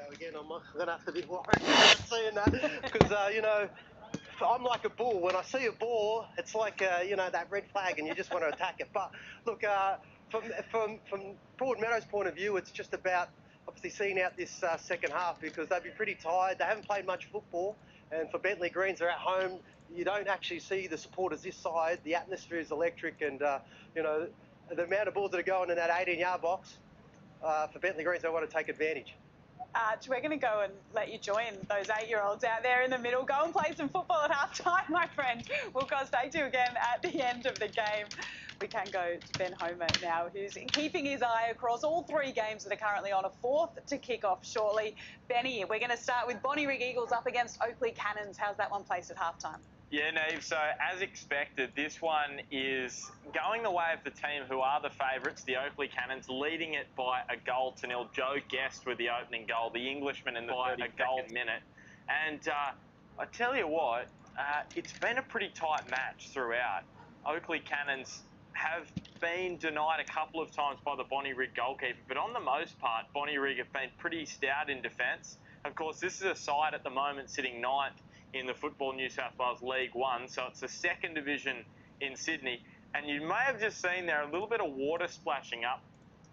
go again. I'm gonna have to be worried seeing that because I'm like a bull. When I see a boar, it's like that red flag, and you just want to attack it. But look, from Broadmeadow's point of view, it's just about obviously seeing out this second half because they'll be pretty tired. They haven't played much football, and for Bentleigh Greens, they're at home. You don't actually see the supporters this side. The atmosphere is electric, and the amount of balls that are going in that 18-yard box for Bentleigh Greens, they want to take advantage. Arch, we're going to go and let you join those 8-year-olds out there in the middle. Go and play some football at half time, my friend. We'll contact you again at the end of the game. We can go to Ben Homer now, who's keeping his eye across all 3 games that are currently on, a 4th to kick off shortly. Benny, we're going to start with Bonnyrigg Eagles up against Oakley Cannons. How's that one placed at half-time? Yeah, Neve, so as expected, this one is going the way of the team who are the favourites, the Oakley Cannons, leading it by a 1-0. Joe Guest with the opening goal, the Englishman in the 32nd minute. And I tell you what, it's been a pretty tight match throughout. Oakley Cannons have been denied a couple of times by the Bonnyrigg goalkeeper, but on the most part, Bonnyrigg have been pretty stout in defence. Of course, this is a side at the moment sitting 9th in the Football New South Wales League One, so it's the 2nd division in Sydney. And you may have just seen there a little bit of water splashing up.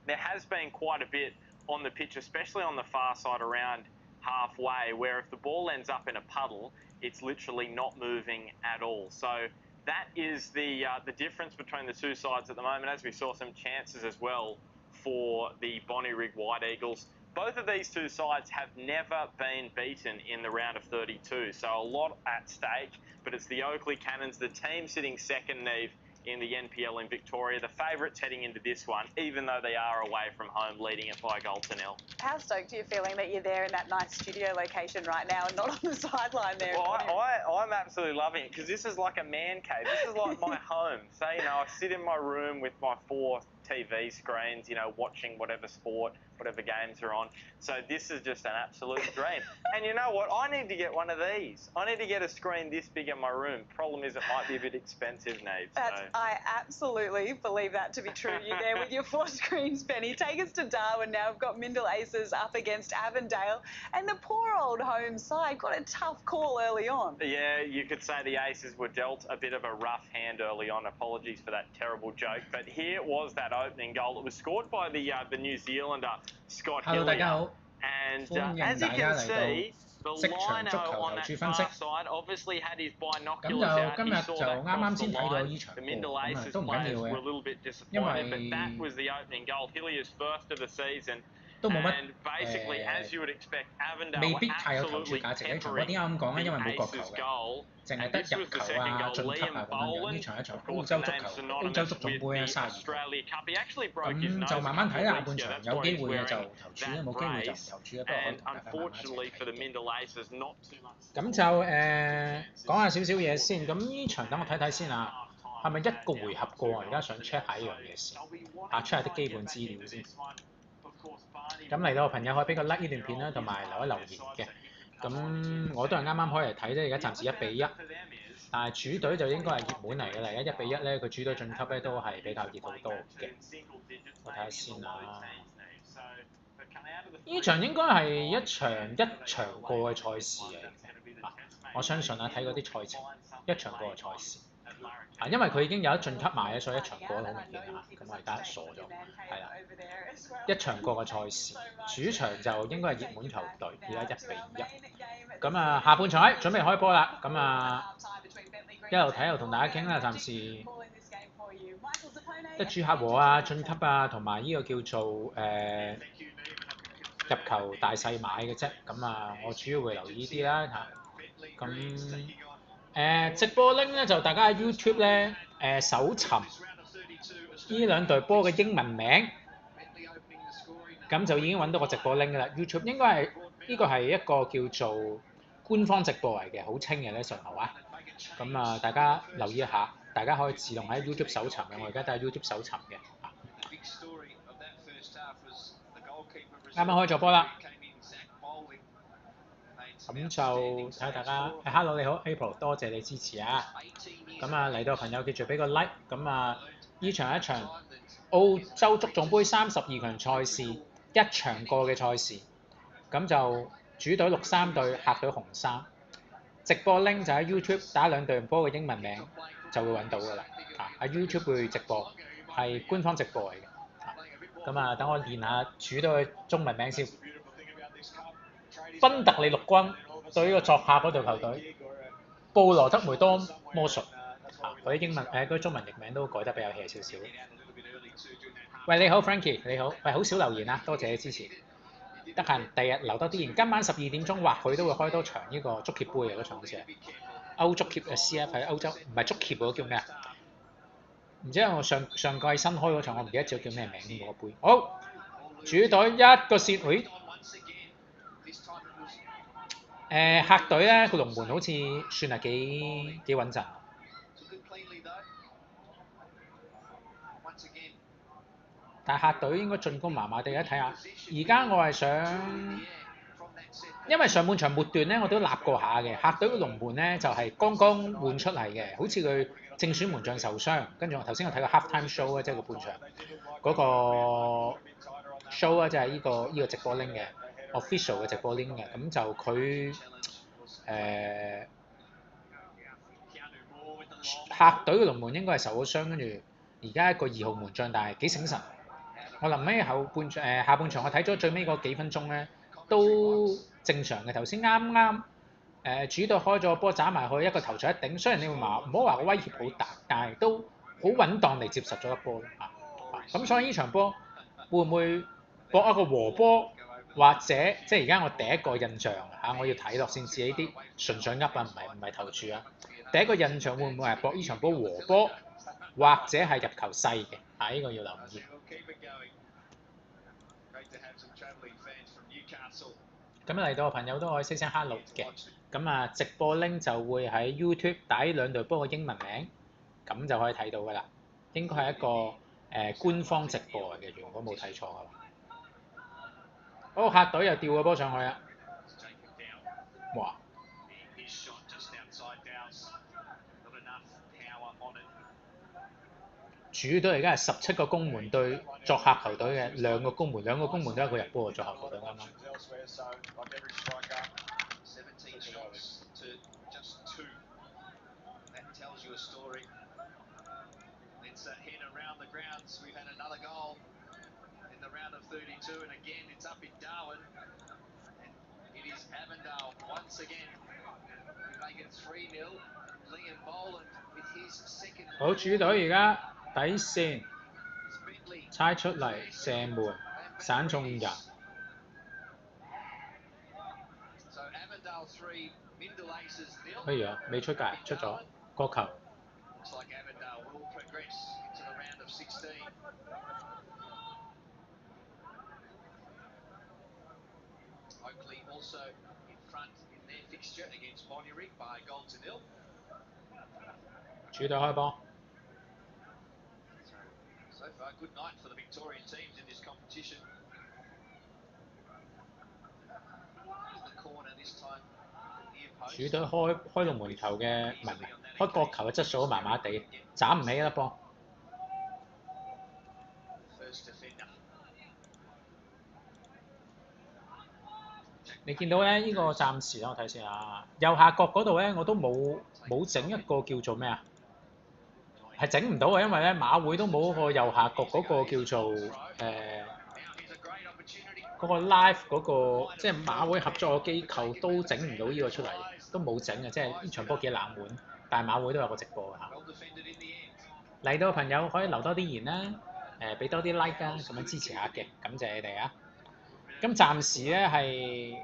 There has been quite a bit on the pitch, especially on the far side around halfway, where if the ball ends up in a puddle, it's literally not moving at all. So that is the difference between the two sides at the moment, as we saw some chances as well for the Bonnyrigg White Eagles. Both of these two sides have never been beaten in the round of 32, so a lot at stake, but it's the Oakley Cannons, the team sitting 2nd, Neve, in the NPL in Victoria, the favourites heading into this one, even though they are away from home, leading it by 1-0. How stoked are you feeling that you're there in that nice studio location right now and not on the sideline there? Well, I'm absolutely loving it, because this is like a man cave. This is like my home. So, I sit in my room with my 4 TV screens, watching whatever sport, whatever games are on. So this is just an absolute dream. And you know what? I need to get one of these. I need to get a screen this big in my room. Problem is, it might be a bit expensive, Neve. I absolutely believe that to be true. You're there with your 4 screens, Benny. Take us to Darwin now. We've got Mindle Aces up against Avondale. And the poor old home side got a tough call early on. Yeah, you could say the Aces were dealt a bit of a rough hand early on. Apologies for that terrible joke. But here was that opening goal. It was scored by the New Zealander, Scott Hillier. And as you can see, the lino on that far side obviously had his binoculars out. He saw that cross the line. The Mindle Aces players were a little bit disappointed, but that was the opening goal. Hillier's first of the season. And basically, as you would expect, Avondale were absolutely peppering the Aces goal. And this was the second goal. Liam Boland, of course, the name synonymous with the Australia Cup. He actually broke his nose a couple of weeks ago. That's why he's wearing that brace. And unfortunately for the Mindle Aces, not too much. 咁就講下少少嘢先。咁呢場等我睇睇先啊，係咪一個回合過啊？而家想 check 下呢樣嘢先，check 下啲基本資料先。咁嚟到嘅朋友可以俾個 like 呢段片啦，同埋留言嘅。咁我都係啱啱開嚟睇啫，而家暫時1-1，但係主隊就應該係熱門嚟嘅啦。而家1-1咧，佢主隊晉級咧都係比較熱好多嘅。我睇下先啦。呢場應該係一場過嘅賽事嚟嘅，我相信啊，睇嗰啲賽程，一場過嘅賽事。因為佢已經有得晉級埋咧，所以一場過得好明顯啊。咁我而家傻咗，係啦，一場過嘅賽事，主場就應該係熱門球隊，而家1-1。咁啊，下半場準備開波啦。咁啊，一路睇一路同大家傾啦，暫時一主客和啊、晉級啊，同埋呢個叫做入球大細買嘅啫。咁啊，我主要會留意呢啲啦嚇。咁直播 link 咧就大家喺 YouTube 咧搜尋呢兩隊波嘅英文名，咁就已經揾到個直播 link 㗎啦。YouTube 應該係呢個係一個叫做官方直播嚟嘅，好清嘅咧信號啊。咁啊，大家留意一下，大家可以自動喺 YouTube 搜尋嘅，我而家都喺 YouTube 搜尋嘅。啱啱開咗波啦。咁就睇下大家，Hello 你好 April， 多謝你支持啊！咁啊嚟到朋友記住俾個 like， 咁啊呢場係一場澳洲足總杯32強賽事，一場過嘅賽事。咁就主隊63對，客隊紅3。直播 link 就喺 YouTube 打兩隊波嘅英文名就會揾到㗎啦。喺 YouTube 會直播，係官方直播嚟嘅。咁等我練下主隊嘅中文名先。賓特利綠軍對呢個作客嗰隊球隊，布羅德梅多魔術。嗰啲英文嗰啲中文譯名都改得比較 hea 少少。喂，你好 Frankie， 你好。喂，好少留言啊，多謝你支持。得閒第日留多啲言。今晚12點鐘或許都會開多場呢個足協杯嘅嗰場好似係歐足協嘅 CF 喺歐洲，唔係足協嗰個叫咩啊？唔知我上季新開嗰場，我唔記得咗叫咩名嗰個杯。好，主隊一個線，喂。客隊咧個龍門好似算係幾穩陣。但係客隊應該進攻麻麻地，一睇下。而家我係想，因為上半場末段咧我都立過下嘅，客隊嘅龍門咧就係剛剛換出嚟嘅，好似佢正選門將受傷，跟住我頭先我睇過 halftime show 啊，即係個半場嗰個 show 啊，即係呢個直播 link 嘅 official 嘅直播 link 嘅，咁就佢客隊嘅龍門應該係受咗傷，跟住而家一個2號門將，但係幾醒神。我臨尾下半場我睇咗最尾嗰幾分鐘咧，都正常嘅。頭先啱主隊開咗個波斬埋去，一個頭槌一頂，雖然你會話唔好話個威脅好大，但係都好穩當地接實咗一波咯。咁所以呢場波會唔會搏一個和波，或者即係而家我第一個印象我要睇落先知呢啲純粹噏啊，唔係投注啊。第一個印象會唔會係搏呢場波和波，或者係入球細嘅？呢個要留意。咁嚟到嘅朋友都可以 say 聲 hello 嘅。咁直播 link 就會喺 YouTube 打呢兩隊波嘅英文名，咁就可以睇到㗎啦。應該係一個官方直播嚟嘅，如果冇睇錯嘅話。好，客隊又掉個波上去啦。哇！主隊而家係17個攻門對作客球隊嘅兩個攻門都係一個入波嘅作客球隊啱啱。好，主隊而家底線猜出嚟射門散中人。哎呀，未出界，出咗角球。主隊開波。主隊開龍門球嘅，唔係開角球嘅質素都麻麻地，斬唔起啦波。你見到咧？呢個暫時我睇先啊，右下角嗰度咧，我都冇整一個叫做咩啊？係整唔到啊，因為咧馬會都冇個右下角嗰個叫做嗰個 live 嗰個，即係馬會合作嘅機構都整唔到呢個出嚟，都冇整嘅，即係呢場波幾冷門，但係馬會都有個直播㗎嚇。嚟到嘅朋友可以留多啲言啦，俾多啲 like 啦，咁樣支持下嘅，感謝你哋啊！咁暫時咧係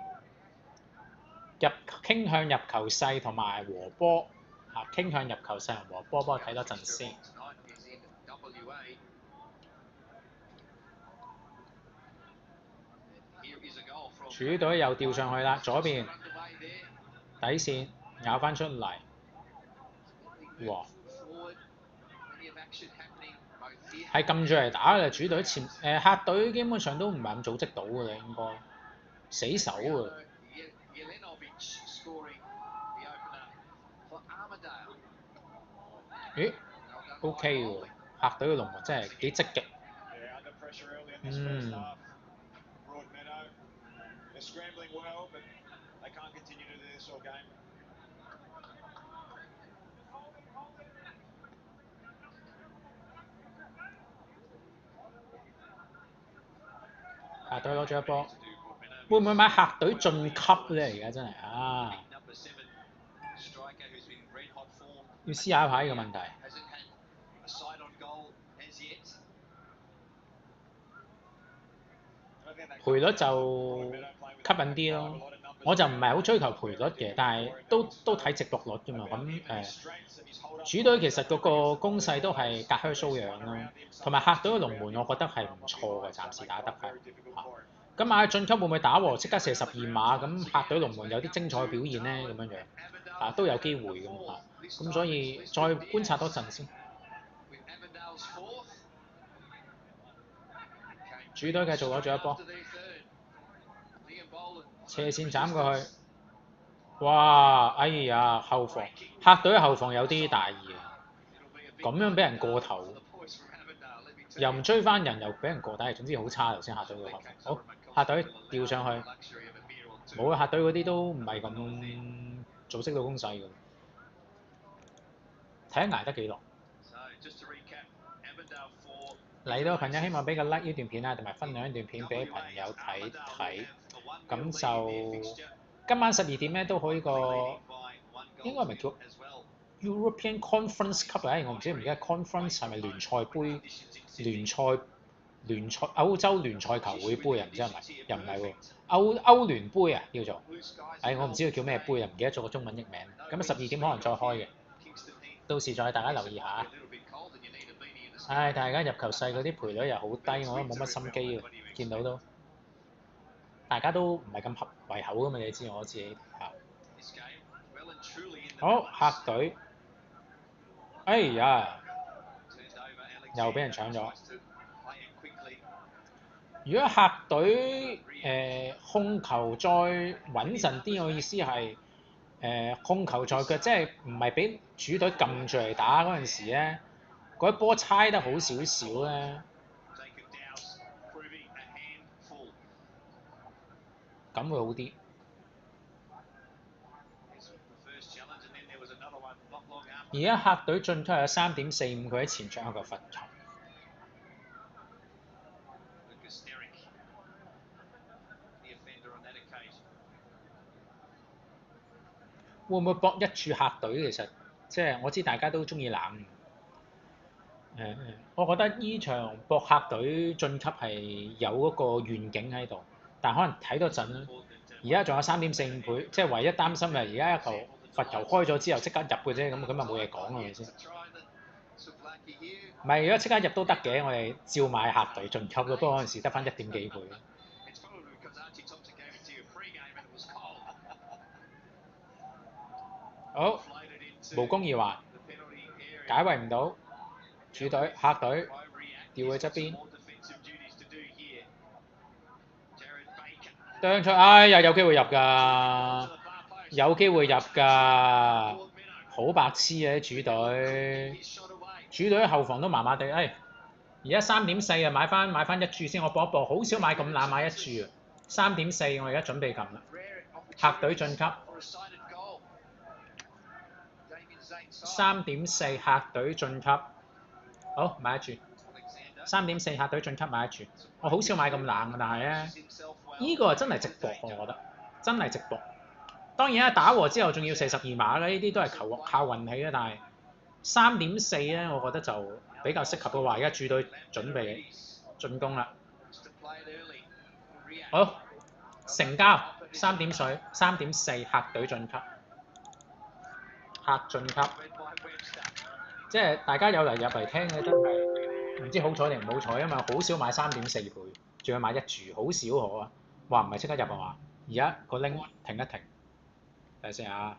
傾向入球細同埋和波嚇，傾向入球細同和波，幫我睇多陣先。主隊又調上去啦，左邊底線咬翻出嚟，哇！係撳住嚟打嘅，主隊客隊基本上都唔係咁組織到嘅啦，應該死守啊！咦 ？OK 喎，客隊嘅龍門真係幾積極。客隊攞咗一波，會唔會買客隊晉級咧？而家真係啊，要思考下呢個問題。賠率就吸引啲咯，我就唔係好追求賠率嘅，但係都睇直落率㗎嘛。咁主隊其實嗰個攻勢都係隔靴搔癢咯，同埋客隊嘅龍門我覺得係唔錯嘅，暫時打得係。咁買晉級會唔會打和？即刻射12碼，咁客隊龍門有啲精彩表現咧，咁樣樣都有機會咁啊。咁所以再觀察多陣先。主隊繼續攞咗一波，斜線斬過去，哇！哎呀，後防客隊後防有啲大意啊，咁樣俾人過頭，又唔追翻人，又俾人過底，總之好差頭先客隊嘅後防。好，客隊調上去，冇啊！客隊嗰啲都唔係咁組織到攻勢嘅，睇下捱得幾耐。嚟到嘅朋友希望俾個 like 呢段片啊，同埋分享呢段片俾朋友睇睇。咁就今晚12點咧都可以個應該係咪叫 European Conference Cup 啊？我唔知唔記得 Conference 係咪聯賽杯、聯賽歐洲聯賽球會杯啊？唔知係咪？又唔係喎，歐聯杯啊叫做。我唔知佢叫咩杯啊，唔記得咗個中文譯名。咁12點可能再開嘅，到時再大家留意下。大家入球細嗰啲賠率又好低，我都冇乜心機啊，見到都。大家都唔係咁合胃口㗎嘛，你知我自己嚇。好，客隊，哎呀，又俾人搶咗。如果客隊控球再穩陣啲，我意思係控球在腳，即係唔係俾主隊撳住嚟打嗰陣時咧，嗰一波猜得好少少咧。咁會好啲。而家客隊進級有3.45，佢喺前場有個罰球。會唔會搏一注客隊？其實即係我知大家都中意冷。我覺得呢場搏客隊進級係有嗰個願景喺度，但可能睇多陣啦。而家仲有3.45倍，即係唯一擔心嘅而家一球罰球開咗之後即刻入嘅啫，咁咪冇嘢講係咪先？唔係，如果即刻入都得嘅，我哋照買客隊進級咯，不過嗰陣時得翻1點幾倍。好，無功而還，解圍唔到，主隊客隊調去側邊，啄出，哎呀有機會入㗎，有機會入㗎，好白痴啊啲主隊後防都麻麻地，而家3.4啊，買翻一注先，我搏一搏，好少買咁懶買一注啊，3.4我而家準備撳啦，客隊晉級。3.4客隊晉級，好買一注。3.4客隊晉級買一注，我好少買咁冷嘅，但係咧，呢個真係直博，我覺得真係直博。當然啦，打和之後仲要射12碼嘅，呢啲都係靠運氣啦。但係3.4咧，我覺得就比較適合嘅話，而家主隊準備進攻啦。好，成交3.4客隊晉級。客晉級，即係大家有嚟入嚟聽嘅真係唔知好彩定唔好彩，因為好少買3.4倍，仲要買一注，好少可啊！話唔係即刻入啊嘛，而家個拎停一停，睇下先啊，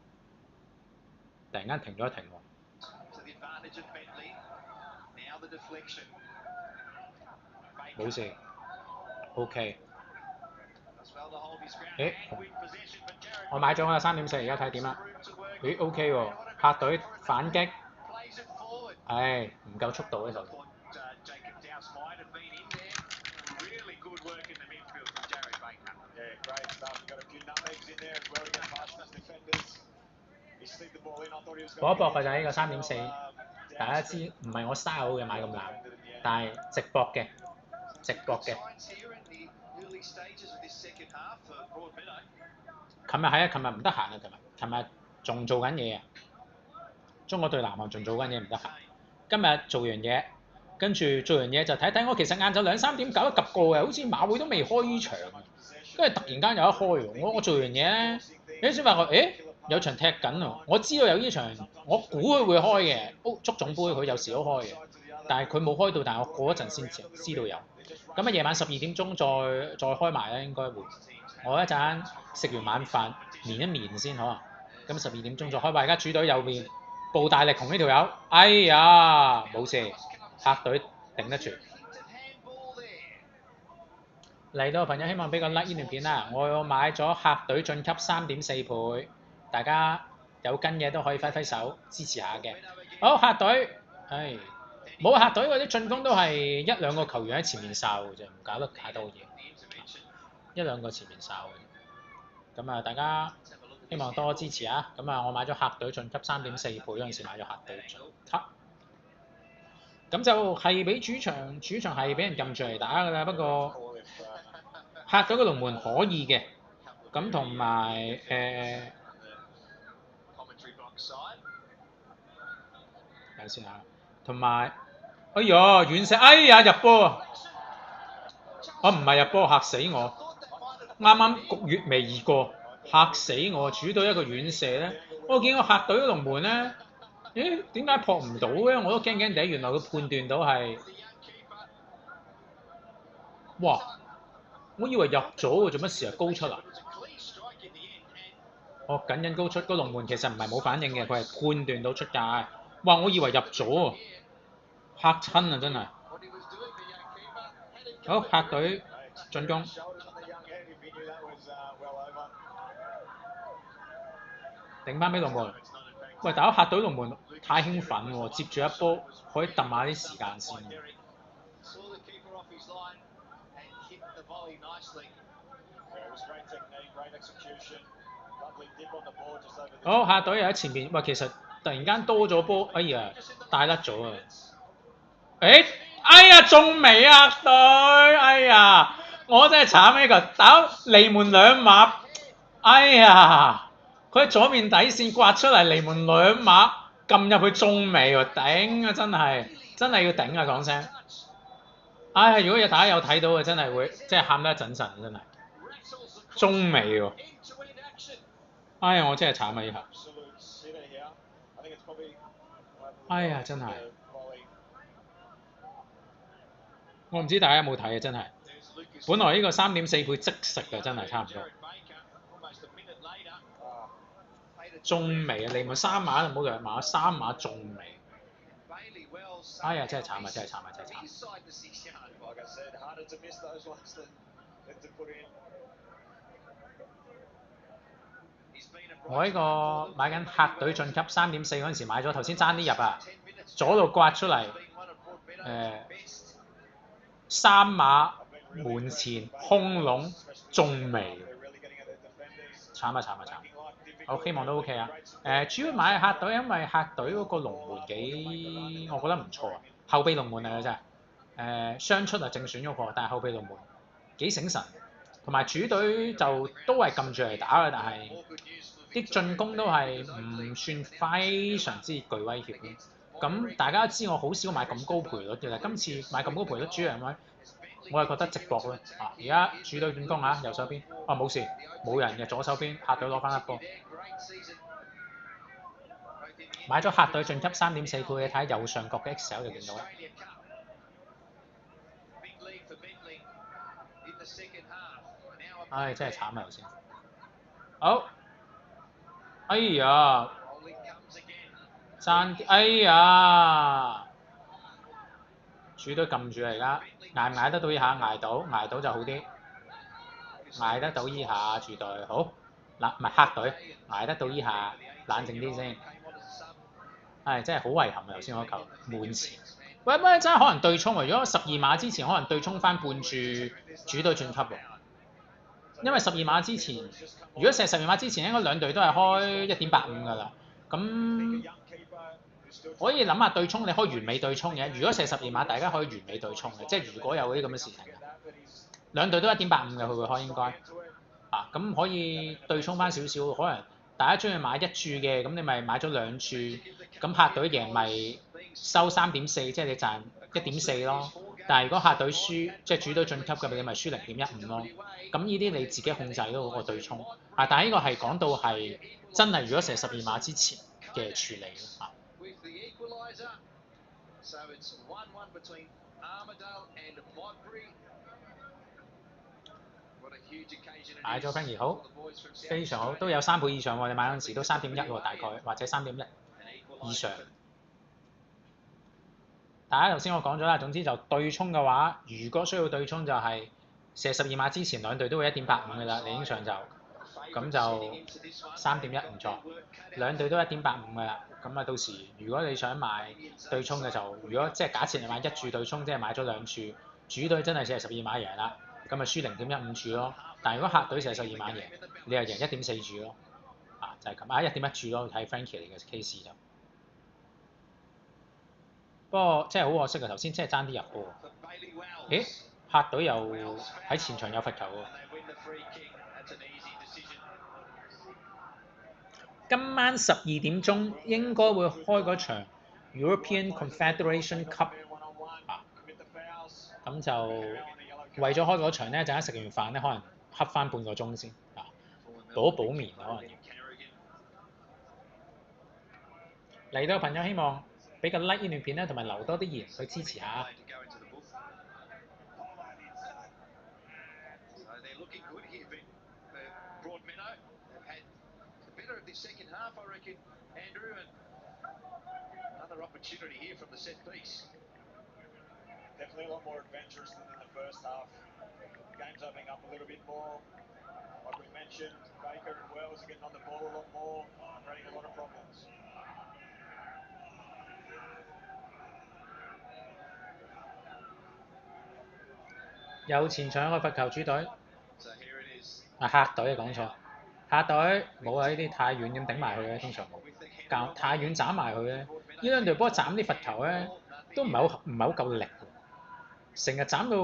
突然間停咗一停喎。冇事 ，OK。我買咗我3.4，而家睇點啦。OK 喎，客隊反擊，唔夠速度呢度。搏一搏嘅就係呢個3.4，大家知唔係我 style 嘅買咁冷，但係直搏嘅，直搏嘅。琴日係啊，琴日唔得閒啊，琴日仲做緊嘢啊，中國對南韓仲做緊嘢唔得閒。今日做完嘢，跟住做完嘢就睇睇，我其實晏晝2-3點搞一及過嘅，好似馬會都未開呢場，跟住突然間有得開喎。我做完嘢咧，你先發覺，有場踢緊喎，我知道有呢場，我估佢會開嘅，足總杯佢有時都開嘅，但係佢冇開到，但係我過一陣先知道有。咁啊夜晚12點鐘再開埋咧，應該會。我一陣食完晚飯眠一眠先可能，咁12點鐘再開埋。而家主隊右邊布大力同呢條友，哎呀冇事，客隊頂得住。嚟到嘅朋友希望俾個 like 呢段片啦，我買咗客隊晉級3.4倍，大家有跟嘅都可以揮揮手支持下嘅。好，客隊，冇客隊嗰啲進攻都係1-2個球員喺前面哨嘅啫，唔搞得太多嘢，1-2個前面哨嘅。咁啊，大家希望多支持啊！咁啊，我買咗客隊晉級3.4倍嗰陣時買咗客隊晉級，咁就係俾主場係俾人撳住嚟打㗎啦。不過客隊嘅龍門可以嘅，咁同埋睇先嚇，同埋哎呀遠射，哎呀入波，我唔係入波嚇死我，啱啱焗月未移過嚇死我，主隊一個遠射咧，我見個客隊嘅龍門咧，點解撲唔到嘅？我都驚驚地，原來佢判斷到係，哇！我以為入咗喎，做乜事啊？高出啊！緊高出，個龍門其實唔係冇反應嘅，佢係判斷到出界。哇！我以為入咗喎，嚇親啊真係。好，客隊進攻。頂翻俾龍門。喂，大佬客隊龍門太興奮喎，接住一波可以揼下啲時間先。好，客隊又喺前面，喂，其實突然間多咗波，哎呀，帶甩咗啊！哎呀，中未啊客隊，哎呀，我真係慘呢個，大佬離門2碼，哎呀，佢喺左面底線刮出嚟，離門2碼，撳入去中未喎，頂啊真係要頂啊講聲。哎呀，如果大家有睇到嘅，真係會即係喊得一陣陣，真係中未喎。哎呀，我真係慘啊呢下！哎呀，真係，我唔知大家有冇睇啊，真係。本來呢個3.4倍即食嘅，真係差唔多。中未啊，離門3碼就冇2碼，3碼中未。哎呀，真係慘啊！真係慘。我呢個買緊客隊晉級3.4嗰陣時買咗，頭先爭啲入啊，左度刮出嚟，3碼門前空籠中未，慘。好，希望都 OK 啊。主要買客隊，因為客隊嗰個龍門幾，我覺得唔錯啊，後備龍門嚟嘅啫。雙出啊正選嗰個，但係後備龍門幾醒神，同埋主隊就都係撳住嚟打嘅，但係啲進攻都係唔算非常之具威脅嘅。咁大家知我好少買咁高賠率嘅，今次買咁高賠率主要係咪？我係覺得直博咯。而家主隊進攻啊，右手邊，冇事，冇人嘅左手邊，客隊攞翻一波。買咗客隊晉級3.4倍，你睇下右上角嘅 Excel 就見到啦。唉，真係慘啊頭先。好。哎呀，哎呀，主隊撳住嚟㗎，捱唔捱得到依下？捱到就好啲，捱得到依下主隊好，唔係客隊捱得到依下，冷靜啲先。唉，真係好遺憾啊！頭先嗰球門前，喂，真係可能對沖喎。如果12碼之前可能對沖翻半注主隊晉級喎。因為12碼之前，如果射12碼之前，應該兩隊都係開1.85㗎啦。咁可以諗下對沖，你可以完美對沖嘅。如果射12碼，大家可以完美對沖嘅，即係如果有啲咁嘅事情嘅，兩隊都1.85嘅，佢會開應該啊，咁可以對沖翻少少，可能大家中意買一注嘅，咁你咪買咗兩注，咁客隊贏咪收3.4，即係你賺1.4咯。但係如果客隊輸，即係主隊晉級嘅，你咪輸0.15咯。咁呢啲你自己控制到嗰個對沖啊，但係呢個係講到係真係如果射12碼之前嘅處理啊。買咗 Frankie 好，非常好，都有3倍以上喎。你買嗰陣時都3.1喎，大概或者3.1以上。大家頭先我講咗啦，總之就對沖嘅話，如果需要對沖就係射12碼之前兩隊都會1.85嘅啦，理應上就咁就3.1唔錯，兩隊都1.85嘅啦。咁啊到時如果你想買對沖嘅就，如果即係假設你買一注對沖，即係買咗兩注，主隊真係射12碼贏啦，咁咪輸0.15注咯。但係如果客隊射12碼贏，你係贏1.4注咯。啊，就係咁啊，1.1注咯，睇 Frankie 嚟嘅 case 就。不過真係好可惜啊！頭先真係爭啲入喎。咦？客隊又喺前場有罰球喎。今晚12點鐘應該會開嗰場 European Confederation Cup 啊，咁就為咗開嗰場咧，陣間食完飯咧，可能瞌翻半個鐘先啊，補眠可能要。嚟到嘅朋友希望俾個 like 呢段片咧，同埋留多啲言去支持下。Definitely a lot more adventurous than in the first half. Game's opening up a little bit more. Like we mentioned, Baker and Wells are getting on the ball a lot more, creating a lot of problems. 有前場一個罰球主隊，啊客隊啊講錯，客隊冇啊，呢啲太遠咁頂埋佢嘅，通常冇，太遠斬埋佢咧。呢兩隊波斬啲罰球咧，都唔係好夠力喎，成日斬到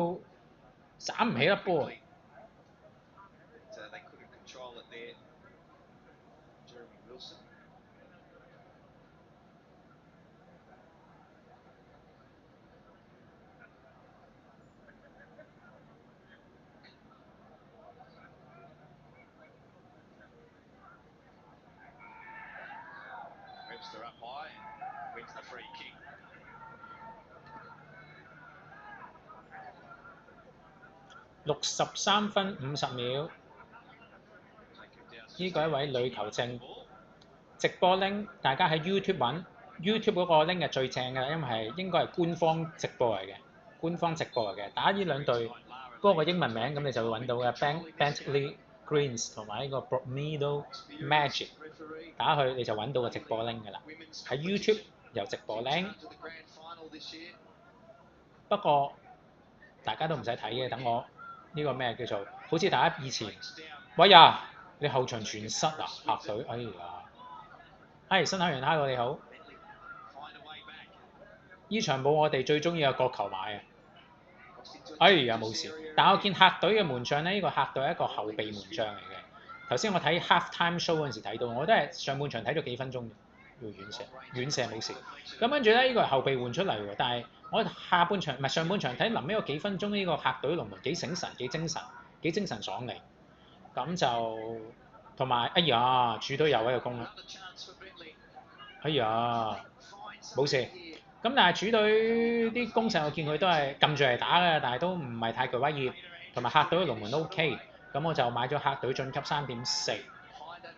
斬唔起粒波。Webster up high, wins the free kick. 63分50秒，呢個一位女球證直播 link， 大家喺 YouTube 揾 YouTube 嗰個 link 係最正嘅，因為應該係官方直播嚟嘅，官方直播嚟嘅。打呢兩隊嗰個英文名，咁你就會揾到嘅 Bentleigh Greens 同埋呢個 Broadmeadow Magic， 打去你就揾到個直播 link 㗎啦。喺 YouTube 有直播 link， 不過大家都唔使睇嘅，等我呢個咩叫做，好似大家以前，喂呀，你後場全失啊，客隊，哎呀，新海洋蝦你好，呢場冇我哋最中意嘅國球買啊，哎呀冇事，但我見客隊嘅門將咧，呢個客隊係一個後備門將嚟嘅。頭先我睇 half time show 嗰陣時睇到，我都係上半場睇咗幾分鐘嘅，要遠射冇事。咁跟住咧，呢個係後備換出嚟喎，但係我下半場唔係上半場睇臨尾嗰幾分鐘，呢個客隊龍門幾醒神幾精神爽利。咁就同埋哎呀，主隊又喺度攻啦，哎呀冇事。咁但係主隊啲攻勢我見佢都係撳住嚟打嘅，但係都唔係太具威脅，同埋客隊嘅龍門都 OK。咁我就買咗客隊晉級3.4，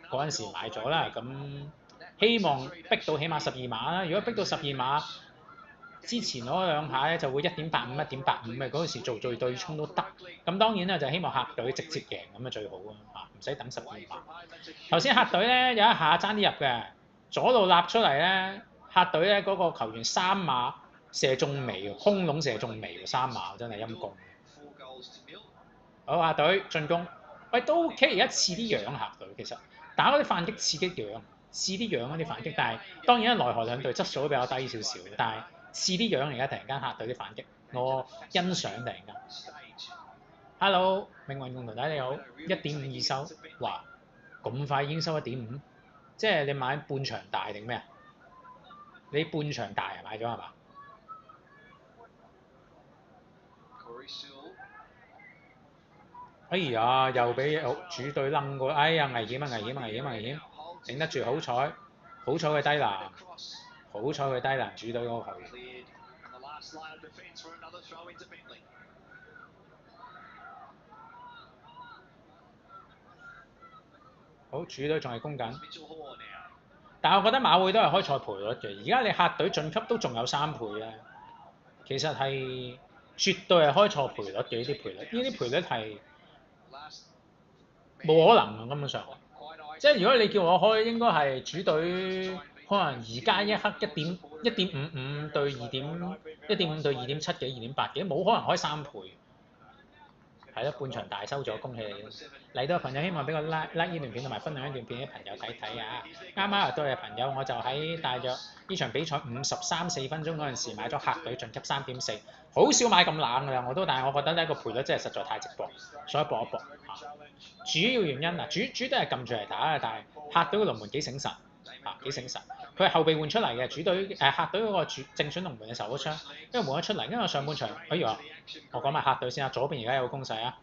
嗰陣時買咗啦。咁希望逼到起碼12碼啦。如果逼到12碼之前嗰兩下咧，就會1.85嘅嗰陣時做對沖都得。咁當然啦，就希望客隊直接贏咁啊最好啊，唔使等12碼。頭先客隊咧有一下爭啲入嘅，左路立出嚟咧。客隊咧嗰個球員3碼射中楣喎，空籠射中楣喎，3碼真係陰功。好，客隊進攻，喂都 OK， 而家似啲樣客隊其實打嗰啲反擊刺激樣，似啲樣嗰啲反擊，但係當然咧奈何兩隊質素都比較低少少，但係似啲樣而家突然間客隊啲反擊，我欣賞突然間。Hello， 命運共同體你好，1.52收，哇咁快已經收1.5，即係你買半場大定咩啊？你半場大啊買咗係嘛？哎呀，又俾主隊冧過，哎呀危險啊危險啊危險啊危險，頂得住好彩佢低藍，好彩佢低藍主隊嗰個球員。好，主隊仲係攻緊，但係我覺得馬會都係開賽賠率嘅，而家你客隊晉級都仲有3倍咧，其實係絕對係開錯賠率嘅呢啲賠率，呢啲賠率係冇可能嘅根本上，即係如果你叫我開，應該係主隊可能而家一刻1.55對1.5對2.7幾2.8幾，冇可能開3倍。係咯，半場大收咗，恭喜你！嚟到嘅朋友希望俾個 like 呢段片同埋分享呢段片俾朋友睇睇啊！啱啱入到嘅朋友，我就喺大約呢場比賽53-4分鐘嗰陣時買咗客隊晉級3.4，好少買咁冷㗎啦，但係我覺得呢個賠率真係實在太直博，所以搏一搏嚇。主要原因啊，主都係撳住嚟打嘅，但係客隊嘅龍門幾醒神嚇，幾醒神。佢係後備換出嚟嘅，主隊客隊嗰個正選龍門嘅受咗傷，因為換咗出嚟，因為上半場，哎呀，我講埋客隊先啊，左邊而家有個攻勢啊，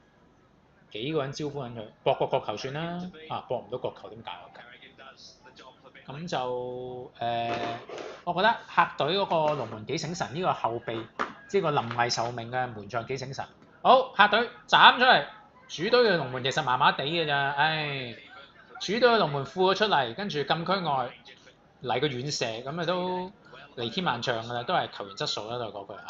幾個人招呼緊佢，搏個角球算啦，搏唔到角球點搞啊？咁就我覺得客隊嗰個龍門幾醒神，呢個後備即係個臨危受命嘅門將幾醒神。好，客隊斬出嚟，主隊嘅龍門其實麻麻地嘅咋，唉，主隊嘅龍門副咗出嚟，跟住禁區外。嚟個遠射咁啊都離天萬丈㗎啦，都係球員質素啦，都係嗰句嚇。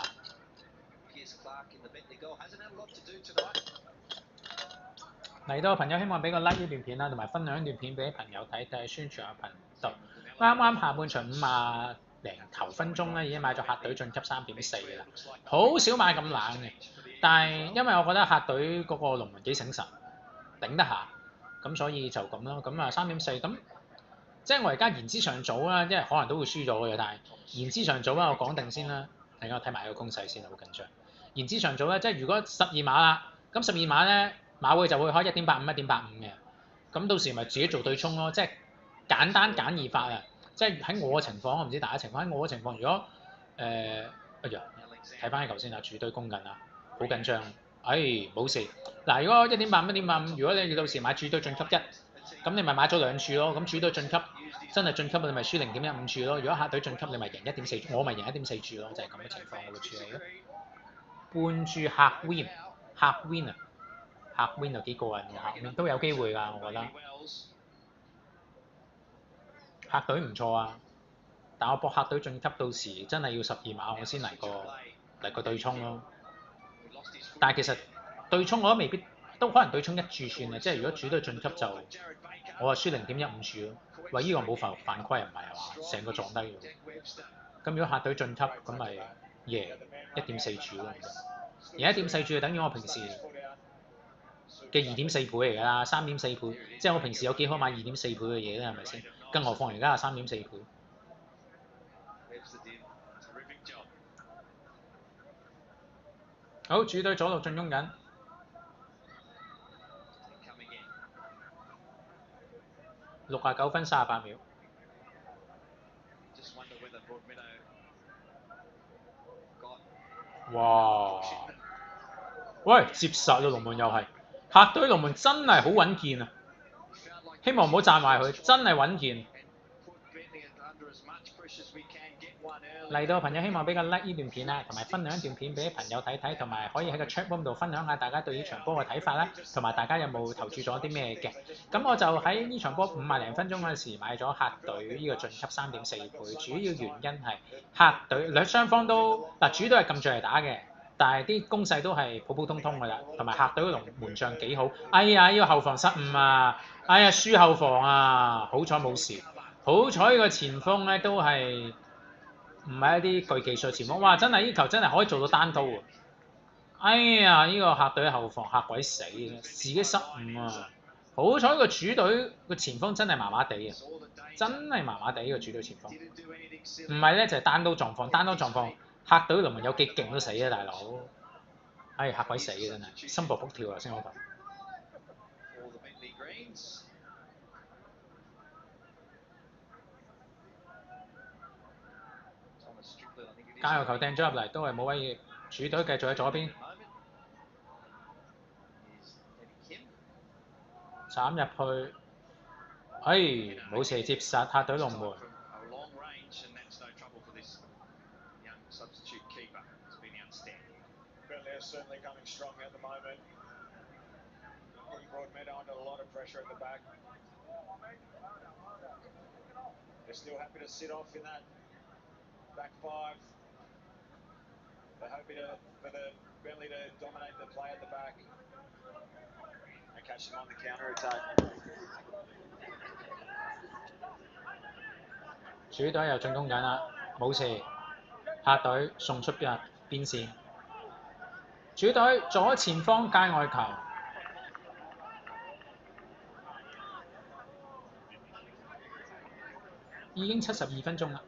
嚟到嘅朋友希望俾個 like 呢段片啦，同埋分享呢段片俾朋友睇睇，宣傳下頻道。啱啱下半場50零頭分鐘咧，已經買咗客隊晉級3.4㗎啦，好少買咁冷嘅。但係因為我覺得客隊嗰個龍門幾醒神，頂得下，咁所以就咁咯。咁啊3.4咁。即係我而家言之尚早啦，因為可能都會輸咗嘅，但係言之尚早啦，我講定先啦。大家睇埋個攻勢先，好緊張。言之尚早咧，即係如果12碼啦，咁12碼咧馬會就會開1.85、1.85嘅，咁到時咪自己做對沖咯，即係簡單簡易法啊！即係喺我嘅情況，我唔知大家情況，喺我嘅情況，如果哎呀，睇翻啲球先啊，主隊攻緊啊，好緊張，冇事。嗱，如果1.85、1.85，如果你到時買主隊晉級1。咁你咪買咗2注咯，咁主隊晉級真係晉級你咪輸0.15注咯。如果客隊晉級你咪贏1.4，我咪贏1.4注咯，就係咁嘅情況我會處理咯。半注客 win 啊，客 win 就幾過癮嘅，客 win 都有機會㗎，我覺得。客隊唔錯啊，但我搏客隊晉級到時真係要12碼我先嚟個對沖咯。但係其實對沖我都未必。都可能對沖1注算啊，即係如果主隊晉級就我話輸0.15注咯。喂，呢個冇犯規唔係嘛？成個撞低咗。咁如果客隊晉級咁咪贏1.4注咯。贏1.4注就等於我平時嘅2.4倍嚟㗎啦，3.4倍，即係我平時有幾可買2.4倍嘅嘢咧，係咪先？更何況而家係3.4倍。好，主隊左路進攻緊。69分38秒。哇！喂，接實啊龍門又係，客隊龍門真係好穩健啊！希望唔好讚壞佢，真係穩健。嚟到嘅朋友希望俾個 like 呢段片啊，同埋分享一段片俾朋友睇睇，同埋可以喺個 chat room 度分享下大家對呢場波嘅睇法啦，同埋大家有冇投注咗啲咩嘅。咁我就喺呢場波50零分鐘嗰陣時買咗客隊呢個晉級3.4倍，主要原因係客隊雙方都主隊係撳住嚟打嘅，但係啲攻勢都係普普通通㗎啦，同埋客隊嘅門將幾好。哎呀，呢個後防失誤啊！哎呀，輸後防啊！好彩冇事，好彩個前鋒咧都係。唔係一啲巨技術前鋒，哇！真係呢球真係可以做到單刀喎，哎呀！呢、個客隊後防嚇鬼死嘅，自己失誤啊！好彩個主隊個前鋒真係麻麻地啊，真係麻麻地個主隊前鋒。唔係咧就係單刀狀況，單刀狀況客隊龍門有幾勁都死啊，大佬！唉嚇鬼死嘅真係，心卜卜跳啊先嗰度。加油球掟咗入嚟都係冇威脅，主隊繼續喺左邊。斬入去，哎，冇射接殺客隊龍門。Bentleigh are certainly coming strong at the moment. Putting Broadmeadow under a lot of pressure at the back. They're still happy to sit off in that back five. They're hoping for the Bentleigh to dominate the play at the back and catch them on the counter attack. 主隊又進攻緊啦，冇事。客隊送出邊線。主隊左前方界外球。已經72分鐘啦。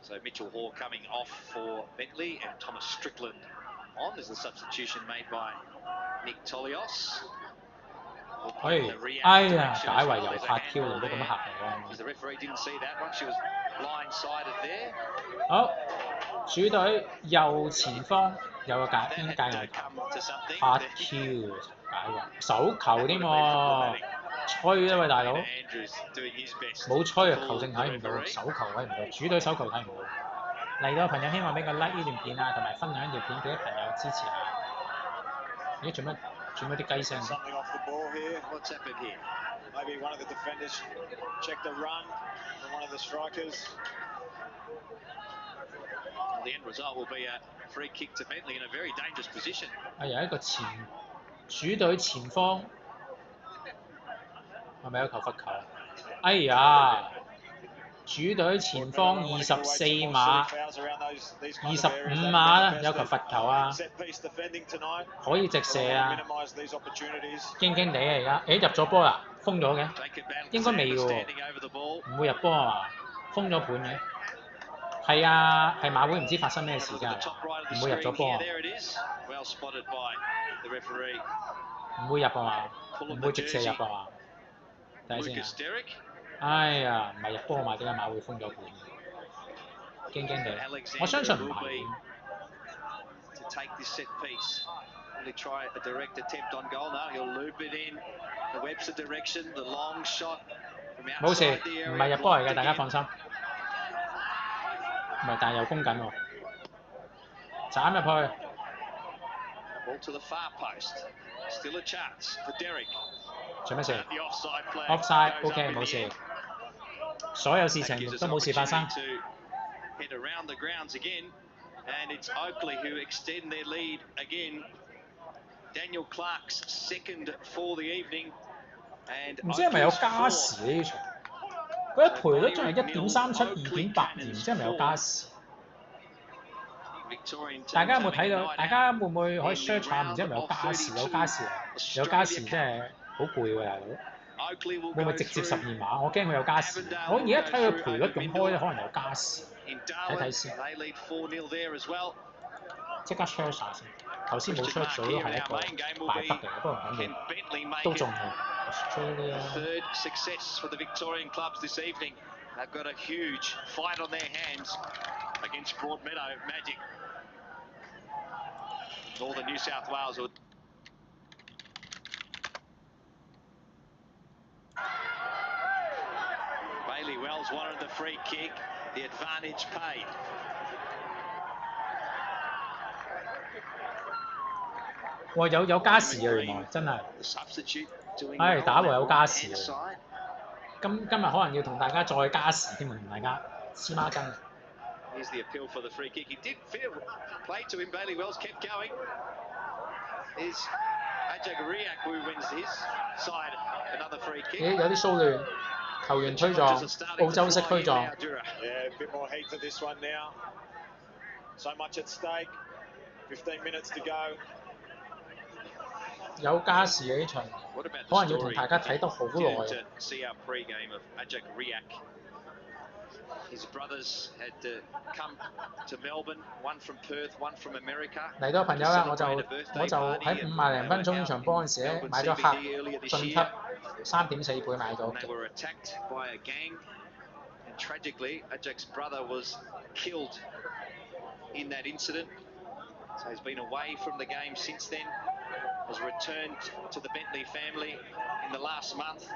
So Mitchell Hall coming off for Bentleigh and Thomas Strickland on. There's a substitution made by Nick Tolios. 哎呀，解圍又拍 Q， 唔好咁嚇我。The referee didn't see that one. She was blindsided there. 好，主隊右前方有個界外球，拍 Q 解圍，手球添喎，吹啊喂大佬，冇吹啊，球證睇唔到，手球睇唔到，主隊手球睇唔到。嚟到嘅朋友希望俾個 like 呢段片啊，同埋分享呢條片俾啲朋友支持下。咦，做乜啲雞聲 Something off the ball here. What's happened here? Maybe one of the defenders checked a run from one of the strikers. The end result will be a free kick to Bentleigh in a very dangerous position. 係有一個主隊前方，係咪有球罰球？哎呀！主隊前方24碼、25碼啦，有球罰球啊，可以直射啊，驚驚地啊而家，入咗波啦，封咗嘅，應該未嘅喎，唔會入波啊嘛，封咗盤嘅，係啊，係馬會唔知發生咩事㗎，唔會入咗波啊，唔會入啊嘛，唔會直射入啊嘛，睇下先啊。哎呀，唔係入波嘛？點解馬會封咗盤？驚驚地，我相信唔係。冇事，唔係入波嚟嘅，大家放心。唔係，但係又攻緊喎。斬入去。做咩事 ？Offside，OK， 冇事。所有事情都冇事發生。唔知係咪有加時呢場？佢一賠率仲係1.37、2.82，唔知係咪有加時？大家有冇睇到？大家會唔會可以 search 下？唔知係咪有加時？有加時啊！有加時真係好攰喎，大佬。會唔會直接12碼？我驚佢有加時。我而家睇佢賠率咁開咧，可能有加時。睇睇先。即刻 search 下先。頭先冇 search 到都係一個敗筆嚟嘅，不過唔緊要，都中嘅。Australia. Third success for the Victorian clubs this evening. They've got a huge fight on their hands against Broadmeadow Magic. Northern New South Wales would. Bailey Wells wanted the free kick, the advantage paid. 哇！有加時啊，原來真係。唉，打和有加時喎。今日可能要同大家再加時添啊，同大家黐孖筋。Here's the appeal for the free kick. He did feel play to him. Bailey Wells kept going. Is Ajagariak who wins his side another free kick. 有啲騷亂，球員推撞，澳洲式推撞。Yeah, a bit more heat to this one now. So much at stake. 15 minutes to go. 有加時嘅呢場，可能要同大家睇得好耐。His brothers had come to Melbourne, one from Perth, one from America. 嚟到朋友啦，我就喺50零分鐘呢場波嗰陣時咧，買咗客晉級3.4倍買咗。 They were attacked by a gang, and tragically, Ajac's brother was killed in that incident. So he's been away from the game since then. Has returned to the Bentleigh family in the last month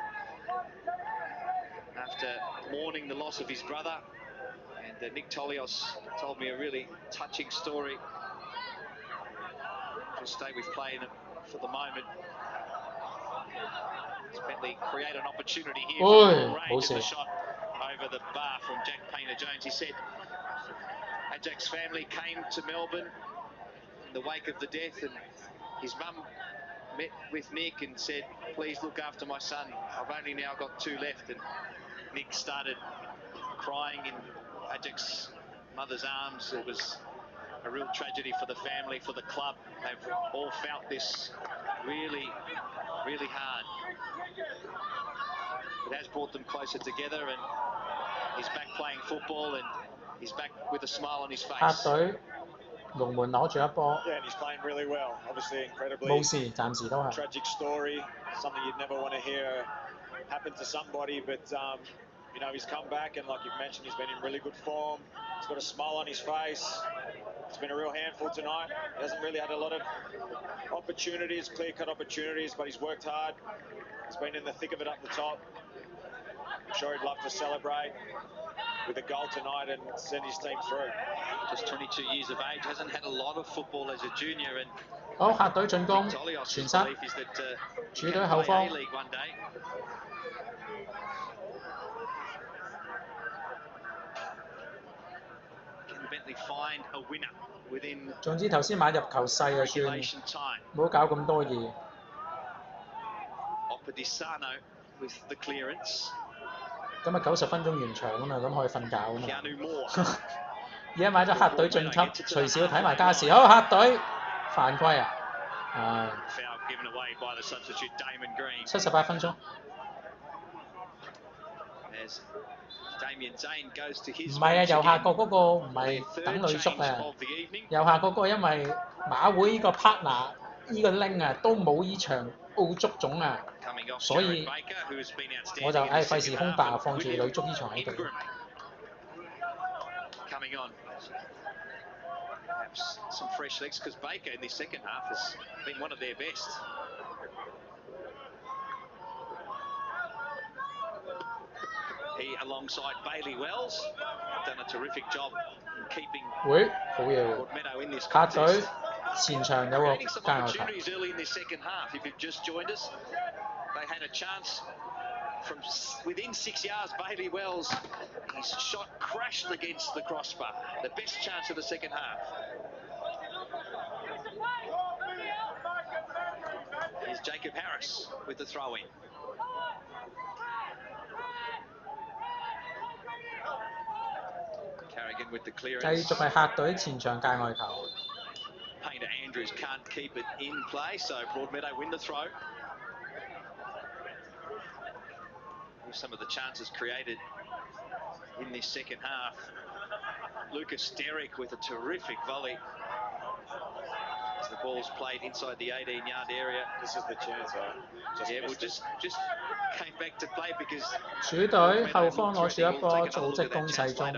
after mourning the loss of his brother. And Nick Tolios told me a really touching story. Just stay with play for the moment. As Bentleigh create an opportunity here. Range in the shot over the bar from Jack Painter-Jones. He said Ajac's family came to Melbourne in the wake of the death, and his mum met with Nick and said, please look after my son. I've only now got 2 left. And Nick started crying in Ajac's mother's arms. It was a real tragedy for the family, for the club. They've all felt this really, really hard. It has brought them closer together, and he's back playing football, and he's back with a smile on his face. 龍門攞住一波， Yeah, and he's playing really well. Obviously, incredibly 冇事，暫時都係。 tragic story. Something you'd never want to hear happen to somebody, but you know, he's come back, and like you've mentioned, he's been in really good form. He's got a smile on his face. It's been a real handful tonight. He hasn't really had a lot of opportunities, clear-cut opportunities, but he's worked hard. He's been in the thick of it up the top. I'm sure he'd love to celebrate with a goal tonight and send his team through. Just 22 years of age, hasn't had a lot of football as a junior, and 好，客隊進攻，全失，主隊後方。 總之頭先買入球細就算，唔好搞咁多嘢。今日90分鐘完場啊嘛，咁可以瞓覺啊嘛。而家買咗客隊晉級，隨時要睇埋加時。好，客隊犯規啊！唉，78分鐘。唔係啊，右下角嗰個唔係等女足啊，右下嗰個因為馬會呢個 partner 呢個 link 啊都冇呢場澳足總啊，所以我就費事空白放住女足呢場喺度。 Some fresh legs because Baker in the second half has been one of their best. He alongside Bailey Wells done a terrific job in keeping Broadmeadow in this contest. 客隊前場有個加油球。 Opportunities early in the second half. If you've just joined us, they had a chance from within 6 yards. Bailey Wells, his shot crashed against the crossbar. The best chance of the second half. Here's Jacob Harris with the throw in. Carrigan with the clearance. 繼續係客隊前場界外球。 Painter Andrews can't keep it in play, so Broadmeadow win the throw. Some of the chances created in this second half. Lucas Derrick with a terrific volley. As the ball's played inside the 18-yard area. This is the chance, yeah, well, just came back to play because 主隊後方攞住一波組織攻勢中。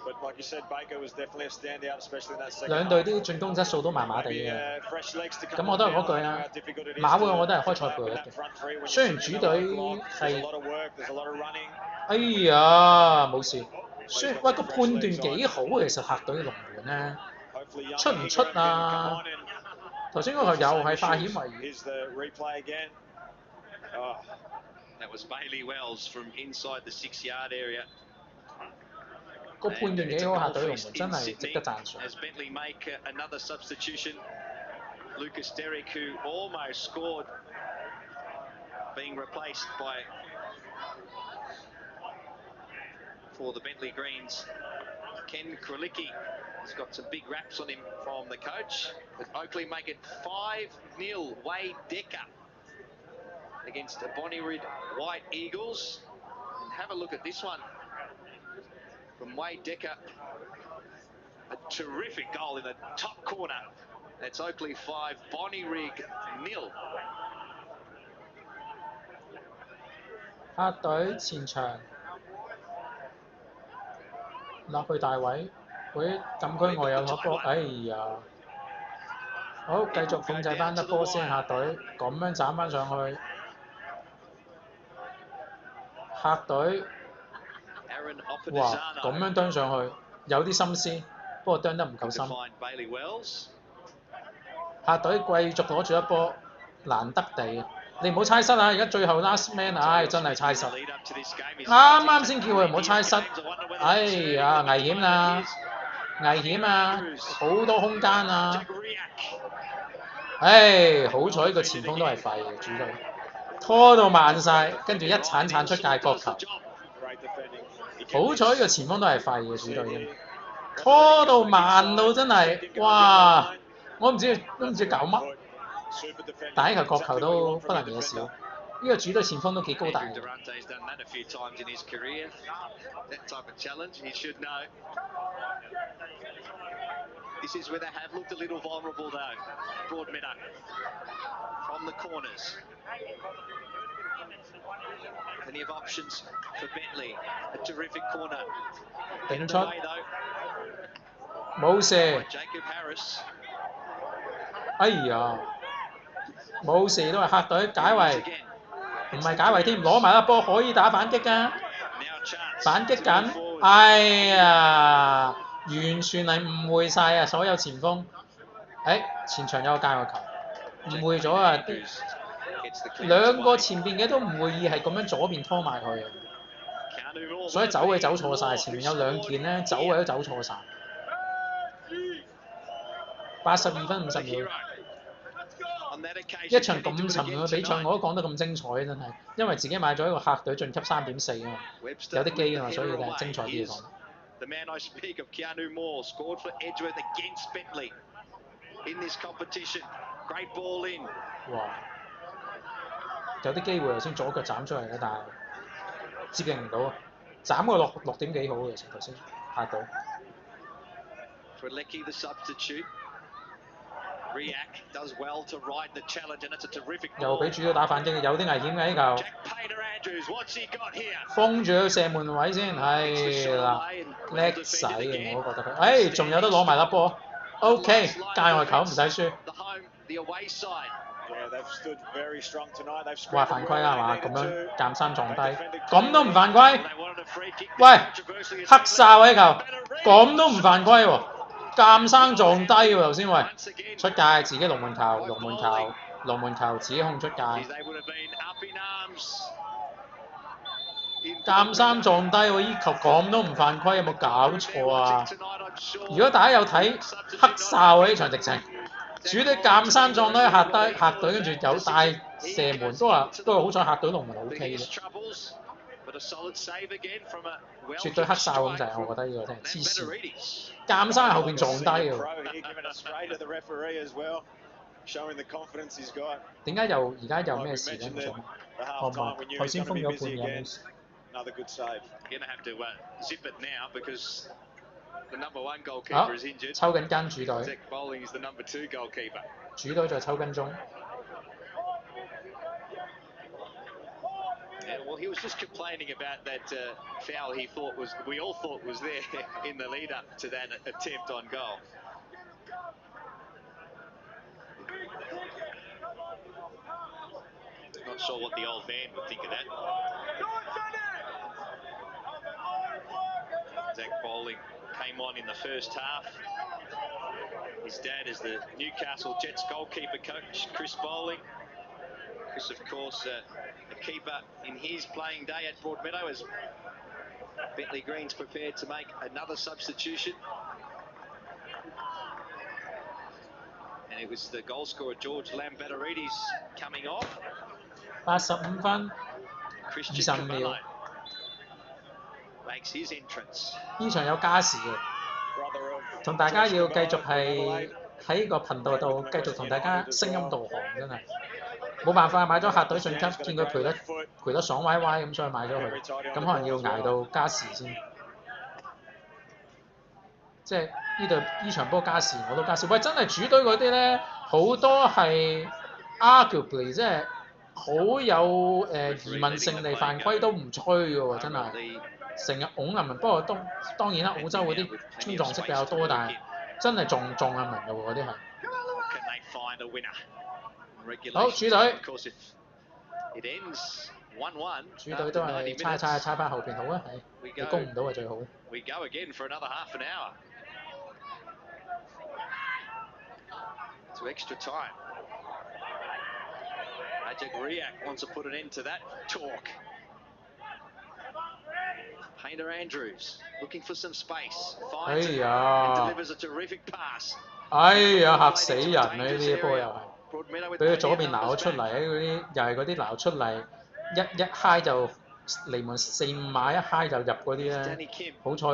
But like you said, Baker was definitely a standout, especially in that second. 兩隊啲進攻質素都麻麻地嘅。咁我都係嗰句啦，馬會我覺得係開賽盤嘅。雖然主隊係，哎呀冇事。雖然喂個判斷幾好嘅，其實客隊嘅龍門咧，出唔出啊？頭先嗰球又係化險為夷。That was Bailey Wells from inside the 6-yard area. 個判斷幾好，客隊龍門真係值得讚賞。 As Bentleigh make another substitution, Lucas Derrick, who almost scored, being replaced by for the Bentleigh Greens Ken Kralicki has got some big raps on him from the coach. But Oakley make it 5-0. Wade Decker against the Bonnyrigg White Eagles. And have a look at this one from Wade Decker. A terrific goal in the top corner. That's Oakley 5, Bonnyrigg 0. 客隊前場落去大位，會禁區外有攞波，哎呀！好，繼續控制翻粒波先，客隊咁樣斬翻上去，客隊哇咁樣啄上去，有啲心思，不過啄得唔夠深。客隊繼續攞住一波，難得地。你唔好猜失啊！而家最後 last man， 唉，真係猜失。啱啱先叫佢唔好猜失，哎呀，危險啊！危險啊！好多空間啊！唉，好彩個前鋒都係廢嘅主隊，拖到慢晒，跟住一鏟鏟出界角球。好彩個前鋒都係廢嘅主隊啫，拖到慢到真係，哇！我唔知搞乜。打一球角球都不能嘢少，呢個主隊前鋒都幾高大嘅。This is where they have looked a little vulnerable though. Broadmeadow from the corners. Plenty of options for Bentleigh. A terrific corner. 頂出，冇射。Jacob Harris. 哎呀！冇事都係客隊解圍，唔係解圍添，攞埋粒波可以打反擊㗎，反擊緊，哎呀，完全係誤會晒啊！所有前鋒，前場有個界外球，誤會咗啊！兩個前邊嘅都唔會意係咁樣左邊拖埋佢啊，所以走位走錯晒，前面有兩件咧走位都走錯晒。82分50秒。一場咁沉悶嘅比賽，我都講得咁精彩，真係，因為自己買咗一個客隊晉級3.4啊嘛，有啲機啊嘛，所以咧精彩啲嘢講。The man I speak of, Keanu Moore, scored for Edgeworth against Bentleigh in this competition. Great ball in. 哇！有啲機會頭先左腳斬出嚟嘅，但係接應唔到啊！斬個6點幾好嘅，頭先客隊。Kralicki, the substitute. React does well to ride the challenge, and it's a terrific ball. 又俾主隊打反擊，有啲危險嘅呢球。封住佢射門位先，係啦，叻仔嘅我覺得佢。仲有得攞埋粒波 ，OK， 界外球唔使輸。哇，犯規啦係嘛？咁樣鑑山撞低，咁都唔犯規？喂，黑哨啊呢球，咁都唔犯規喎？鑑生撞低喎頭先喂，出界自己龍門球自己控出界。鑑生撞低喎，依球咁都唔犯規，有冇搞錯啊？如果大家有睇黑哨啊呢場直情，主隊鑑生撞低客隊，跟住有帶射門，都係好彩客隊龍門 OK 嘅。絕對黑哨咁滯，我覺得呢個真係黐線。鑑生喺後邊撞低喎。點解而家有咩事咧？唔想。我問，頭先封咗半嘢冇事。抽緊間主隊。主隊在抽緊中。Well, he was just complaining about that foul we all thought was there in the lead up to that attempt on goal. Not sure what the old man would think of that. Zach Bowling came on in the first half. His dad is the Newcastle Jets goalkeeper coach, Chris Bowling. Chris, of course, a keeper in his playing day at Broadmeadow as Bentleigh Greens prepared to make another substitution. And it was the goal scorer George Lambatarides coming off. 85分，25秒。Makes his entrance. 呢場有加時嘅。同大家要繼續係喺個頻道度繼續同大家聲音導航，真係冇辦法買咗客隊晉級，見佢賠得爽歪歪咁，所以買咗佢。咁可能要捱到加時先。即係呢場波加時我都加時。喂，真係主隊嗰啲咧，好多係 arguably 即係好有疑問性地犯規都唔吹嘅喎，真係成日拱阿文。不過當然啦，澳洲嗰啲衝撞式比較多，但係真係撞阿文嘅喎，嗰啲係。好，主隊。主隊都係猜翻後邊好啊，係你攻唔到係最好。To extra time. Magic Riak wants to put an end to that talk. Painter Andrews looking for some space. Finds it and delivers a terrific pass. 哎呀，嚇死人啊！呢啲波又係，俾佢左邊撈出嚟，嗰啲又係嗰啲撈出嚟，一嗨就離門4-5碼，一嗨就入嗰啲咧。好彩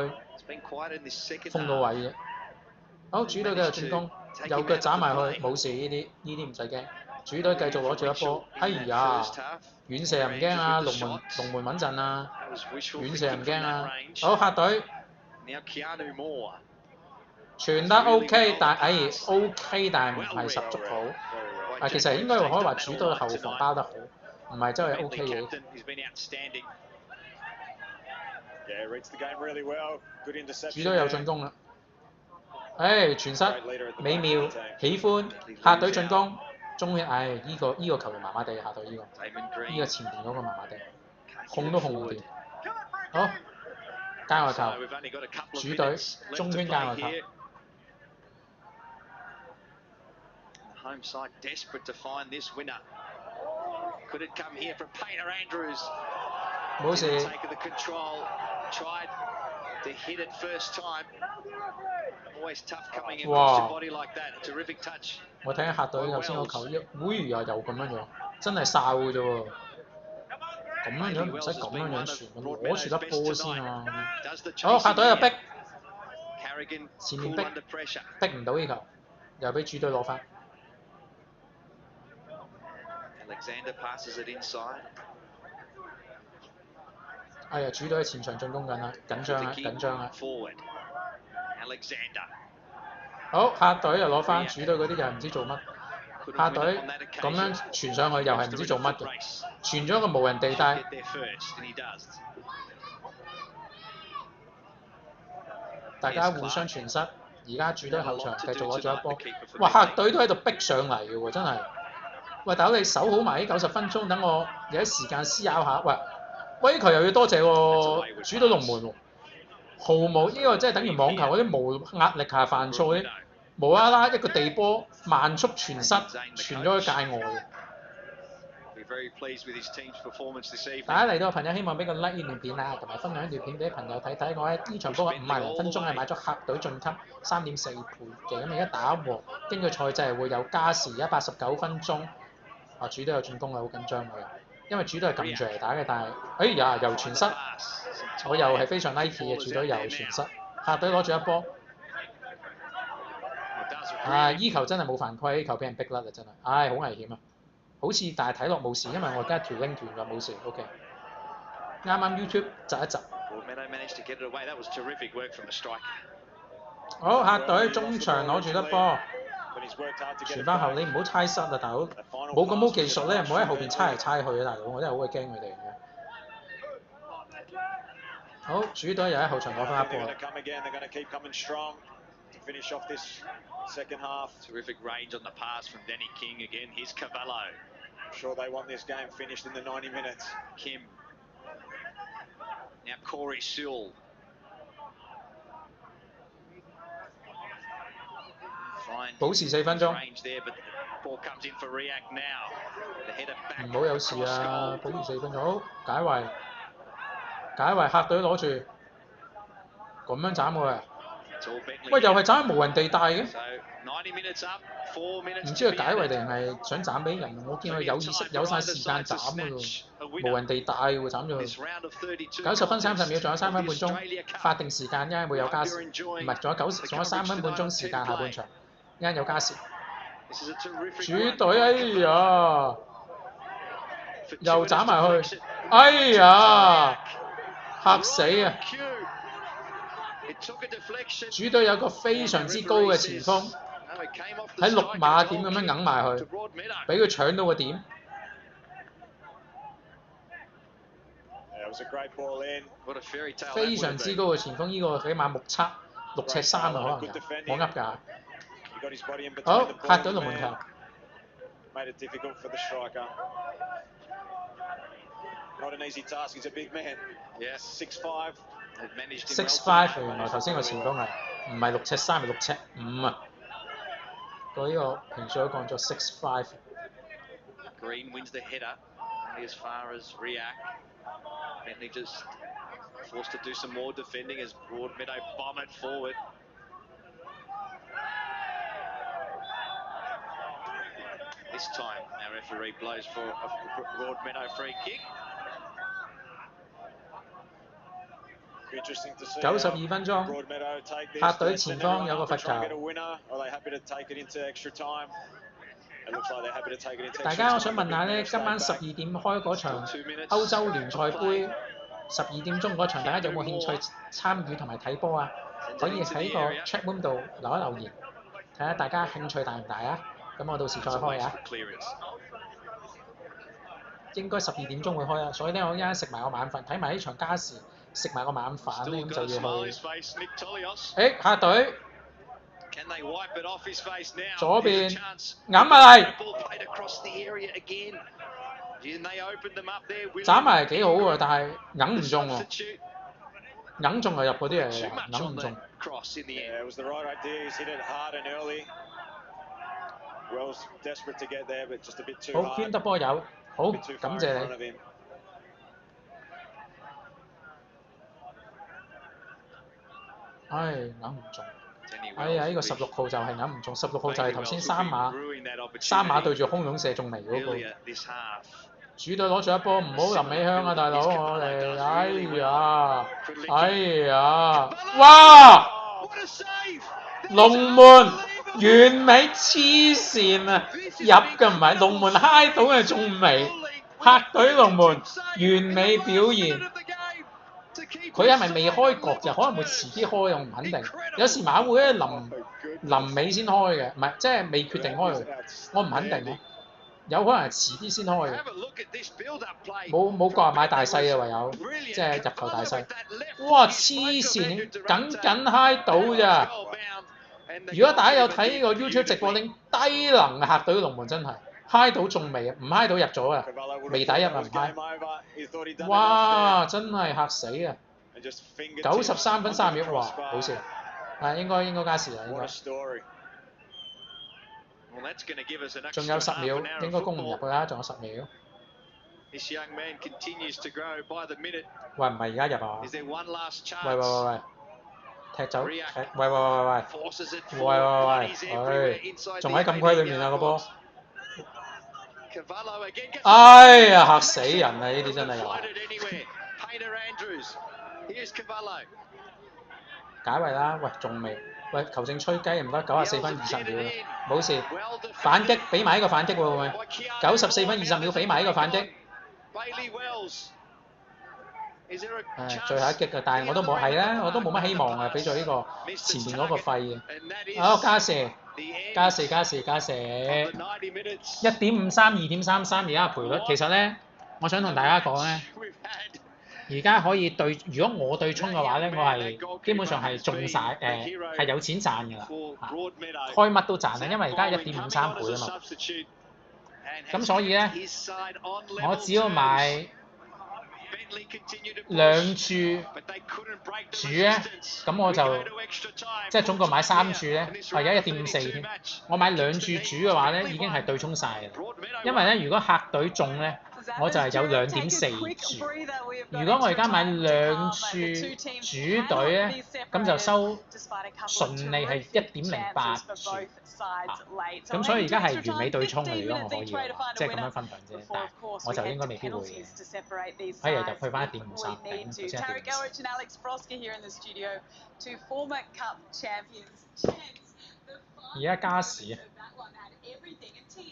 封到位嘅。好，主隊繼續進攻。右腳斬埋去，冇事呢啲唔使驚。主隊繼續攞住一波，哎呀，遠射唔驚啊，龍門穩陣啊，遠射唔驚啊。好，客隊傳得 OK， 但OK， 但係唔係十足好。其實應該可以話主隊後防包得好，唔係真係 OK 嘅。主隊有進攻啦。傳失美妙，喜歡客隊進攻，中圈呢個球員麻麻地，客隊呢個前邊嗰個麻麻地，控都控唔掂。好，界外球，主隊中圈界外球。冇事。To hit it first time. Always tough coming in with your body like that. Terrific touch. 我睇下客隊頭先個球，又咁樣樣，真係哨嘅啫喎。咁樣樣唔使咁樣樣傳，攞住粒波先啊！好，客隊又逼，前面逼唔到呢球，又俾主隊攞翻。Alexander passes it inside. 哎呀，主隊喺前場進攻緊啦，緊張啊！好，客隊又攞翻，主隊嗰啲又係唔知做乜。客隊咁樣傳上去又係唔知做乜嘅，傳咗一個無人地帶。大家互相傳失，而家主隊後場繼續攞咗一波。哇，客隊都喺度逼上嚟嘅喎，真係。喂，大佬你守好埋呢90分鐘，等我有啲時間思考下。喂，呢球又要多謝喎，主隊龍門喎，毫無呢個即係等於網球嗰啲無壓力下犯錯啲，無啦啦一個地波慢速傳失，傳咗去界外。大家嚟到嘅朋友希望俾個 like 呢段片啊，同埋分享呢段片俾朋友睇睇。我喺呢場波嘅50零分鐘係買咗客隊晉級3.4倍嘅，咁而家打和，根據賽制係會有加時，而家89分鐘，主隊有進攻啊，好緊張我又。因為主隊係撳住嚟打嘅，但係哎呀又傳失，我又係非常 Nike 嘅主隊又傳失，客隊攞住一波。依球真係冇犯規，呢球俾人逼甩啦真係，好危險啊！好似但係睇落冇事，因為我而家條 link 斷咗冇事 ，OK。啱啱 YouTube 窒一窒。好，客隊中場攞住粒波。傳翻後你唔好猜失啊，大佬！冇咁好技術咧，唔好喺後邊猜嚟猜去啊，大佬！我真係好鬼驚佢哋嘅。好，主隊又喺後場攞翻一波。Terrific range on the pass from Danny King again. Here's Cavallo. I'm sure they want this game finished in the 90 minutes. Kim. Now Corey Sewell. Fine. 保持4分鐘。唔好有事啊！保持4分鐘。好，解圍，客隊攞住，咁樣斬佢。喂，又係斬喺無人地帶嘅，唔知佢解圍定係想斬俾人？我見佢有意識有晒時間斬嘅喎，無人地帶喎斬咗佢。90分30秒，仲有3分半鐘，法定時間一陣會有加時，唔係仲有3分半鐘時間下半場，一陣有加時。主隊哎呀，又斬埋去，哎呀，嚇死啊！主隊有個非常之高嘅前鋒，喺6碼點咁樣揞埋去，俾佢搶到個點。非常之高嘅前鋒，呢、個起碼目測6尺3啊，可能有，我噏㗎。好，嚇到龍門球。6'5", 原來頭先個前鋒係唔係6尺3，係6尺5啊！個呢個評述都講咗6'5". Green wins the header. As far as react, Bentleigh just forced to do some more defending as Broadmeadow bomb it forward. This time, our referee blows for a Broadmeadow free kick. 92分鐘，客隊前方有個罰球。大家我想問下呢，今晚12點開嗰場歐洲聯賽杯12點鐘嗰場，大家有冇興趣參與同埋睇波啊？可以喺個 chat room 度留一留言，睇下大家興趣大唔大啊？咁我到時再開啊。應該12點鐘會開啊，所以呢，我依家食埋個晚飯，睇埋呢場加時，食埋個晚飯呢，咁就要去。客隊。左邊揞埋嚟，斬埋幾好喎，但係揞唔中喎，揞中就入嗰啲嚟嘅，揞唔中。好，圈得波有，好，感謝你。唉，揞唔中。哎呀！呢個16號就係揞唔中，16號就係頭先3碼對住空籠射中嚟嗰個。主隊攞住一波，唔好臨尾香啊，大佬！我哋，哎呀！哇！龍門完美黐線啊！入嘅唔係龍門嗨到嘅仲未，客隊龍門完美表現。佢係咪未開局就可能會遲啲開，我唔肯定。有時馬會咧臨尾先開嘅，唔係即係未決定開嘅，我唔肯定咯。有可能係遲啲先開嘅。冇講買大細嘅唯有，即係入球大細。哇！黐線，緊嗨到咋？如果大家有睇呢個 YouTube 直播，你低能嘅客隊龍門真係嗨到仲未啊？唔嗨到入咗啊？未抵入啊唔嗨。哇！真係嚇死啊！93分3秒，哇！好笑，應該加時啦，應該。仲有10秒，應該攻唔入㗎啦，仲有10秒。喂，唔係而家入啊？喂，踢走，喂，仲喺禁區裏面啊個波。哎呀！嚇死人啊！呢啲真係又。解圍啦，喂，仲未，喂，球證吹雞唔該，94分20秒，冇事，反擊，俾埋呢個反擊喎，喂，94分20秒俾埋呢個反擊。最後一擊㗎，但係我都冇係啦，我都冇乜希望啊，俾咗呢個前面嗰個廢嘅。好，加時，1.53、2.33而家賠率，其實咧，我想同大家講咧。而家可以對，如果我對沖嘅話咧，我係基本上係中晒，係有錢賺㗎啦，開乜都賺啊，因為而家1.53倍啊嘛。咁所以咧，我只要買2注主咧，咁我就即係總共買3注咧，而家1.54添。我買2注主嘅話咧，已經係對沖晒㗎啦。因為咧，如果客隊中咧，我就係有2.4注。如果我而家買2注主隊咧，咁就收順利係1.08注。咁所以而家係完美對沖嘅，如果我可以嘅話，即係咁樣分享啫。但係我就應該未必會嘅。哎呀，就去翻1.53，頭先1.54。而家加時啊！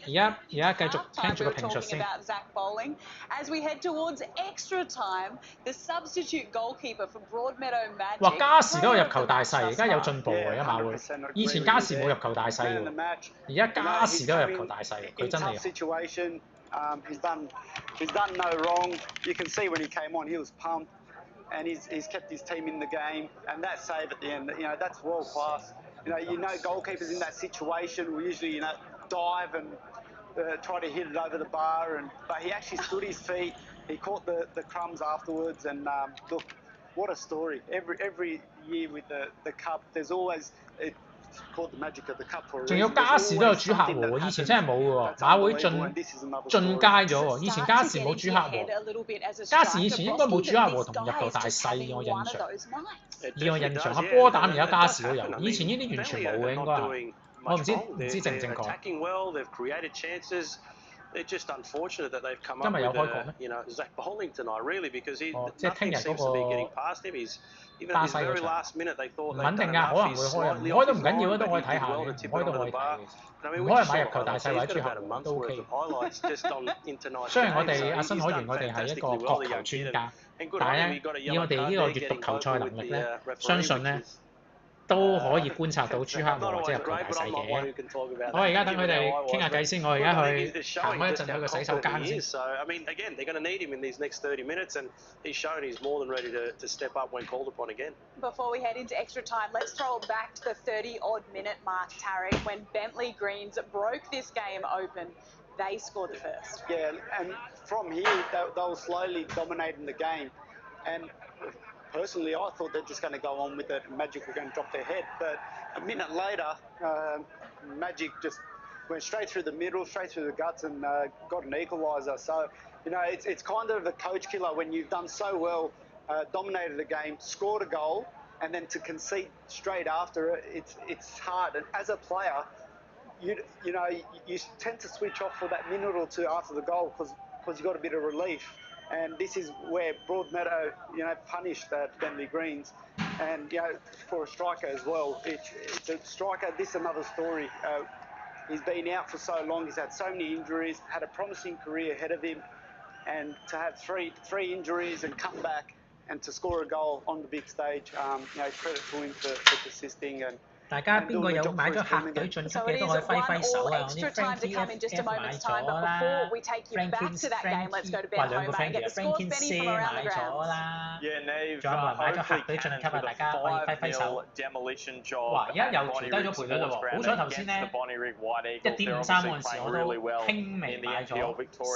而家繼續聽住個評述先。哇！加時都有入球大勢，而家有進步喎，馬會。以前加時冇入球大勢喎，而家加時都有入球大勢，佢真係。He's done no wrong. You can see when he came on, he was pumped, and he's kept his team in the game. And that save at the end, that's world class. Goalkeepers in that situation will usually, dive and try to hit it over the bar, but he actually stood his feet. He caught the crumbs afterwards, and look, what a story! Every year with the cup, there's always it's called the magic of the cup for a reason. 仲有加時都有主客和喎，以前真係冇嘅喎，馬會進階咗喎，以前加時冇主客和，加時以前應該冇主客和同入球大勢，以我印象，阿波膽而家加時都有，以前呢啲完全冇嘅應該係，我唔知正唔正確。They're just unfortunate that they've come up with Zach Bowling tonight, really, because nothing seems to be getting past him. He's even at the very last minute they thought they'd done enough. He's slightly off his line, but he did well to tip it onto the bar. I mean, we just saw highlights. He's got about a month's worth of highlights just in tonight's game. 雖然我哋阿新海源，我哋係一個國球專家，但係咧以我哋呢個閱讀球賽能力咧，相信咧。都可以觀察到朱克和即係入球大勢嘅。我而家等佢哋傾下偈先，我而家去行開一陣去個洗手間先。So I mean, again, they're going to need him in these next 30 minutes, and he's shown he's more than ready to step up when called upon again. Before we head into extra time, let's throw it back to the 30-odd minute mark, Tarek, when Bentleigh Greens broke this game open. They scored the first. Yeah, and from here, they were slowly dominating the game, and. Personally, I thought they're just going to go on with it. Magic were going to drop their head, but a minute later, Magic just went straight through the middle, straight through the guts, and got an equaliser. So, it's kind of a coach killer when you've done so well, dominated the game, scored a goal, and then to concede straight after it, it's hard. And as a player, you tend to switch off for that minute or two after the goal because you got a bit of relief. And this is where Broadmeadow, punished Bentleigh Greens, and for a striker as well. It's a striker. This is another story. He's been out for so long. He's had so many injuries. Had a promising career ahead of him, and to have three injuries and come back and to score a goal on the big stage, credit to him for persisting and. 大家邊個有買咗客隊進出嘅都可以揮揮手啊！我啲 Frankie F 買咗啦 ，Frankie 話兩個 Frankie 啊 ，Frankie C 買咗啦，仲有冇人買咗客隊進級啊？大家可以揮揮手。哇！而家又調低咗賠率嘞喎，好彩頭先咧1.53嗰陣時我都輕微買咗少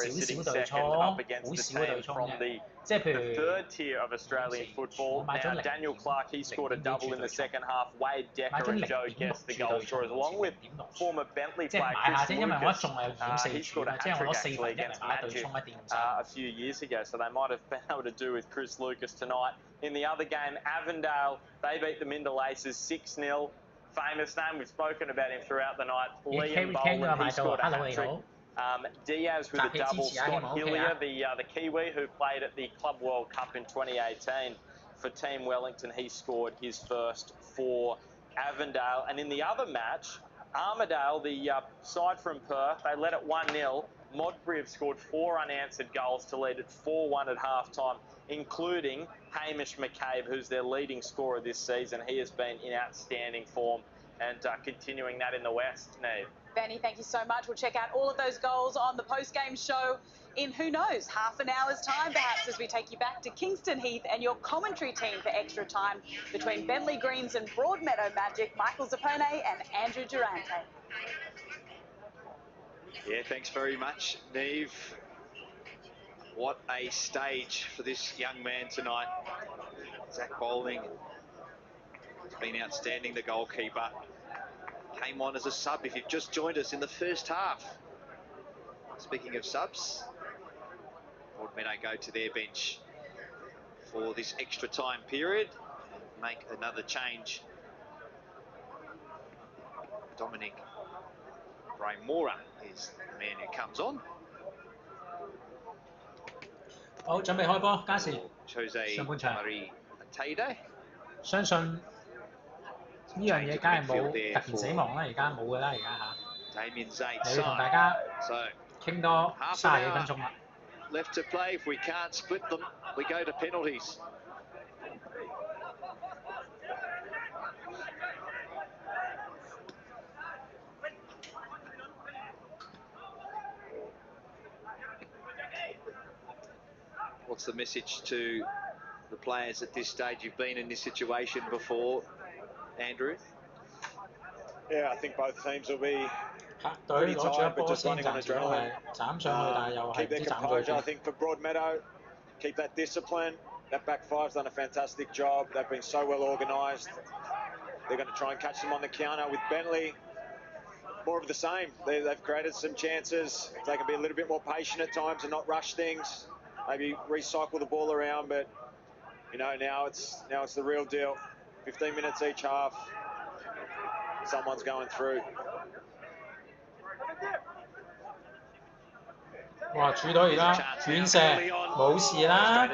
少對沖，好少對沖嘅。即係譬如 third tier of Australian football. Now Daniel Clark, he scored a double in the second half. Wade Decker and Joe Guest, the goal scorers, along with former Bentleigh player Chris Lucas. He scored a hat-trick actually against Magic a few years ago, so they might have been able to do with Chris Lucas tonight. In the other game, Avondale, they beat the Mindle Aces 6-0. Famous name, we've spoken about him throughout the night. Liam Boland, he scored a hat-trick. Diaz with a double. Scott Hillier, the Kiwi who played at the Club World Cup in 2018 for Team Wellington, he scored his first for Avondale. And in the other match, Armidale, the side from Perth, they led it 1-0. Modbury have scored 4 unanswered goals to lead at 4-1 at half-time, including Hamish McCabe, who's their leading scorer this season. He has been in outstanding form and continuing that in the West, Neve. Benny, thank you so much. We'll check out all of those goals on the post-game show in, who knows, half an hour's time perhaps, as we take you back to Kingston Heath and your commentary team for extra time between Bentleigh Greens and Broadmeadow Magic, Michael Zappone and Andrew Durante. Yeah, thanks very much, Neve. What a stage for this young man tonight. Zach Bowling has been outstanding, the goalkeeper. Came on as a sub if you've just joined us in the first half. Speaking of subs, Broadmeadow go to their bench for this extra time period. Make another change. Dominic Braimora is the man who comes on. 好，準備開波，加時。 Jose 上半場。 Marie Atade. 相信呢樣嘢梗係冇突然死亡啦，而家冇㗎啦，而家嚇。 Damien Zaid 你要同大家 So 傾多30幾分鐘啦。 left to play. If we can't split them, we go to penalties. What's the message to the players at this stage? You've been in this situation before, Andrew. Yeah, I think both teams will be 客隊攞住一波先，暫時都係斬上去，但係又係 keep 唔 their 知斬咗 composure. 去 I 邊。 think for Broadmeadow, keep that discipline. That back five's done a fantastic job. They've been so well organised. They're going to try and catch them on the counter with Bentleigh. More of the same. They've created some chances. They can be a little bit more patient at times and not rush things. Maybe recycle the ball around, but you know now it's the real deal. 15 minutes each half. Someone's going through. 哇！主隊而家遠射冇事啦，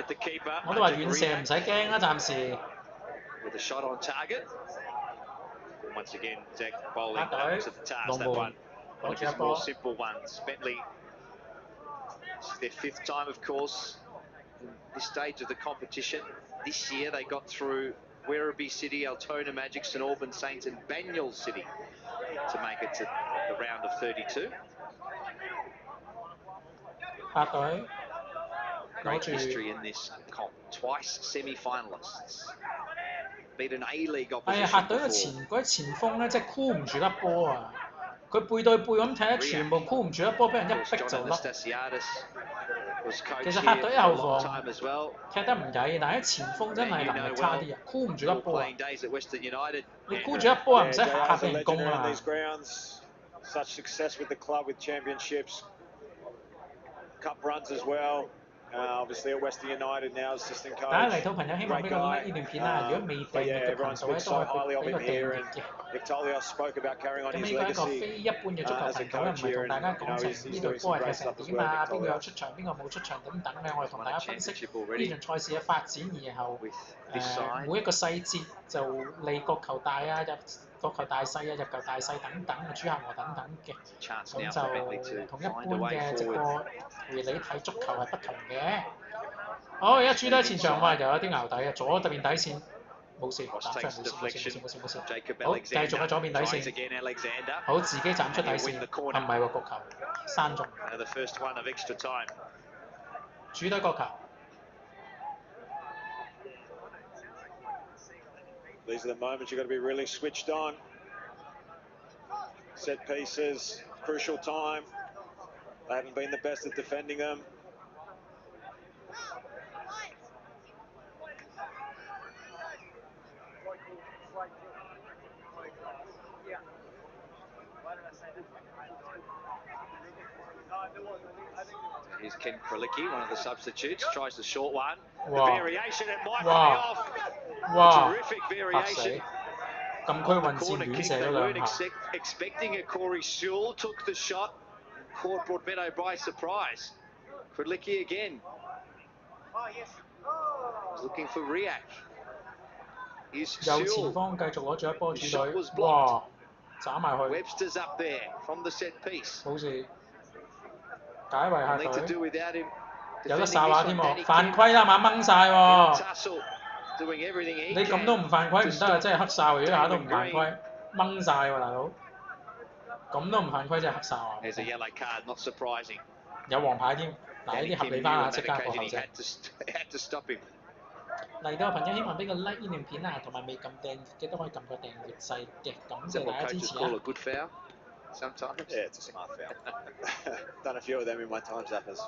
我都話遠射唔使驚啦，暫時。 With a shot on target. Once again, Zach bowling 客隊 up to the task. 龍 That 門 one, 攞 one 住 of 一 his 波 more。simple ones. Bentleigh, this is their 5th time, of course, in this stage of the competition. This year they got through Werribee City, Altona Magic, St Albans Saints and Banyule City to make it to the round of 32. 客隊攞 Great 住 history in this comp. Twice semi-finalists. Beat an A-League 係 opposition 客隊嘅 before. 嗰啲前鋒咧，即係箍唔住粒波啊！佢背對背咁踢咧，全部箍唔住粒波，俾人一 Of course, 逼 John 就甩。 Anastasiadis was 其 coach 實 here 客隊 for a 後 long 防 time as well. 踢得唔曳，但係啲前鋒真係能力差啲啊，箍唔住粒 All 波啊！ playing days at Western United. 你箍住粒波啊，唔 Yeah, 使下下 JR's 俾 a 人攻 legend around 啊！ these grounds. Such success with the club, with championships, cup runs as well. Obviously at Western United now as assistant 大家嚟 coach. 到朋友希望 Great 俾個 like 呢 guy. 段片啦，如果未訂 But 閱 yeah, 嘅朋 everyone's 數咧 been 都 so 可 highly 以 of 俾 him 個訂 here, 閱 and 嘅。 Nick Tolios spoke about carrying on 咁 his 呢個一個 legacy 非一般嘅足球 as a 頻道咧，唔 coach 係 here, 同大 and 家 you 講 know 成 he's 呢 doing 隊 some 波係 great 踢成 stuff as 點 well. 啊， Nick 邊個有 Tolios. 出場，邊個冇出場等等咧，我哋同大家分析 Championship 呢 already 場賽事嘅發展，然後 with this side. 每一個細節就利國球大啊，國球大細啊，入球大細等等嘅主客和等等嘅， Chance 咁 now for Bentleigh 就 to 同一 find a 般 way 嘅直 forward. 播陪你睇足球係不同嘅。好，而家主隊前場哇，又有啲淆底啊，左邊底線冇事， Cross 打出 takes 冇 the 事冇事 deflection. 冇事冇事。 Jacob 好，繼續 Alexander 喺左邊底 tries 線， again. Alexander. 好自己斬出底 And he'll 線， win the 啊 corner. 唔係喎，角球刪中， And the first one of extra time. 主隊角球。 These are the moments you've got to be really switched on. Set pieces, crucial time. They haven't been the best at defending them. Here's Ken Kralicki, one of the substitutes, tries the short one. Wow. The variation, it might Wow. pay off. Wow. Terrific 嚇死！ variation. 禁區 The 運線 corner 遠 kick 射 they 咗 weren't 兩下。 expecting it. Corey Sewell took the shot, caught Broadmeadow by surprise. Kralicki again. Was looking for Riak. Here's 右前 Sewell. 方繼續攞住一波主 Shot 隊， was 哇！斬埋去， Webster's up there from the set piece. 冇事。解圍下 Need to 隊， do without him. 有得 Defending 哨 this 下 one, 添 Danny 喎，犯 Kemp 規啦，猛掹晒 in 喎！ tussle, doing everything he 你咁都 can 唔犯規 to 唔得啊！ stop 真係黑哨，如果下都唔 Damon 犯 Green. 規，掹晒喎大佬。咁都唔犯規真係黑哨啊！ There's a yellow card, not surprising. 有黃牌添，嗱呢 Danny 啲合 Kim 理 knew 翻 on 啊！即 that 刻過 occasion 後 he 啫。 had to stop him. 嚟到嘅朋友希望俾個 like 呢段片啊，同埋未撳訂閱嘅都可以撳個訂閱掣嘅，感謝 Several 大家支 coaches 持 call 啊！ a good foul sometimes. Yeah, it's a smart foul. Done a few of them in my time, Zappers.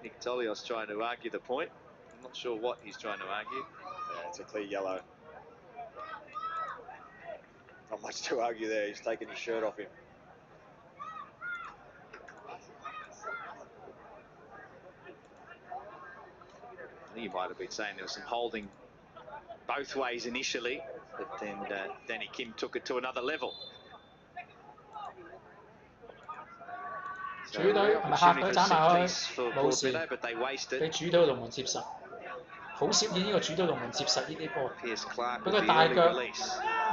Nick Tolios trying to argue the point. I'm not sure what he's trying to argue. Yeah, it's a clear yellow. Not much to argue there. He's taking his shirt off him. You might have been saying there was some holding both ways initially, but then Danny Kim took it to another level. 主隊係咪客隊斬埋去？冇事，俾主隊龍門接實。好少見呢個主隊龍門接實呢啲波。俾個大腳，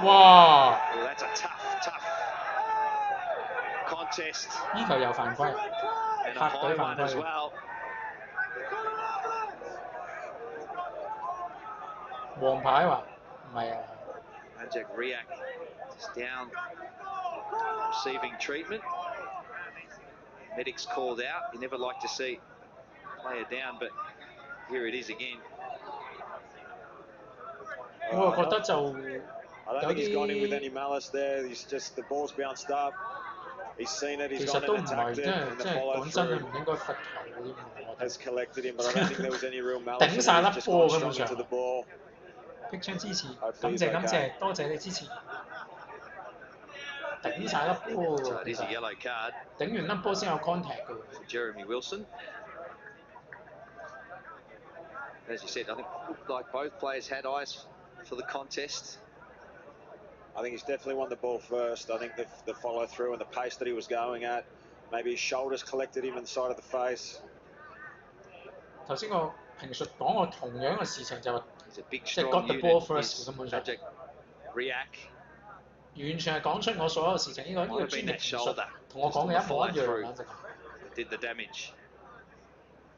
哇！呢球又犯規，客隊犯規。黃牌話唔係啊。Magic Riak is down, receiving treatment. Medic's called out. You never like to see player down, but here it is again. 我覺得就 I don't think he's gone in with any malice there. He's just the ball's bounced up. He's seen it. He's gone and attacked it. And the follow through has collected him, but I don't think there was any real malice. He's just gone strong into the ball. 擊槍支持，感謝，多謝你支持。頂晒粒波喎，其實頂完粒波先有 contact 嘅。Jeremy Wilson. As you said, I think like both players had eyes for the contest. I think he's definitely won the ball first. I think the follow through and the pace that he was going at, maybe his shoulders collected him inside of the face. 頭先我評述講過同樣嘅事情就係即係 got the ball first 根本上。完全係講出我所有事情，呢個專業評述同我講嘅一模一樣簡直。Did the damage.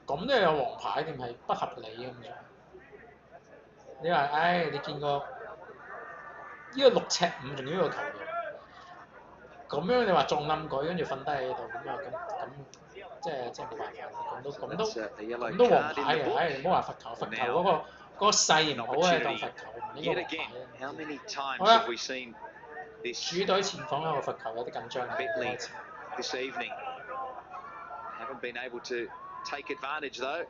咁都有黃牌定係不合理咁樣？你話你見過呢個6尺5仲要呢個球員，咁樣你話撞冧佢，跟住瞓低喺度咁啊咁即係冇辦法，咁都黃牌嘅，唔好話罰球嗰個勢唔好咧，當罰球唔應該黃牌。好啦，主隊前鋒有個罰球有啲緊張開始。This evening haven't been able to take advantage though,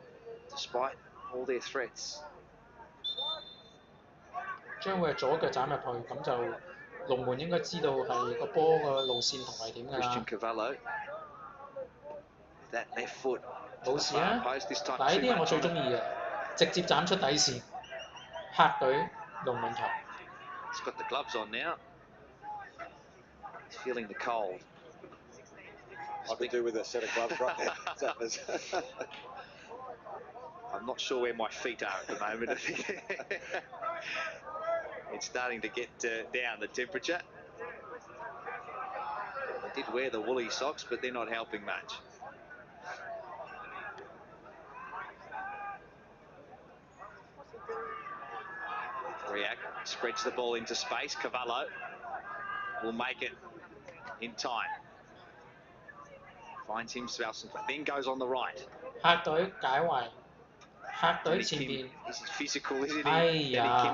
despite all their threats. 將會係左腳斬入去，咁就龍門應該知道係個波個路線同係點㗎啦。冇事啊！嗱，呢啲係我最中意嘅，直接斬出底線，客隊龍門球。He's got the gloves on now. He's feeling the cold. I could do with a set of gloves right now. I'm not sure where my feet are at the moment. It's starting to get down the temperature. I did wear the woolly socks, but they're not helping much. Riak spreads the ball into space. Cavallo will make it in time. Finds himself some, then goes on the right. 客隊解圍，客隊前邊。哎呀，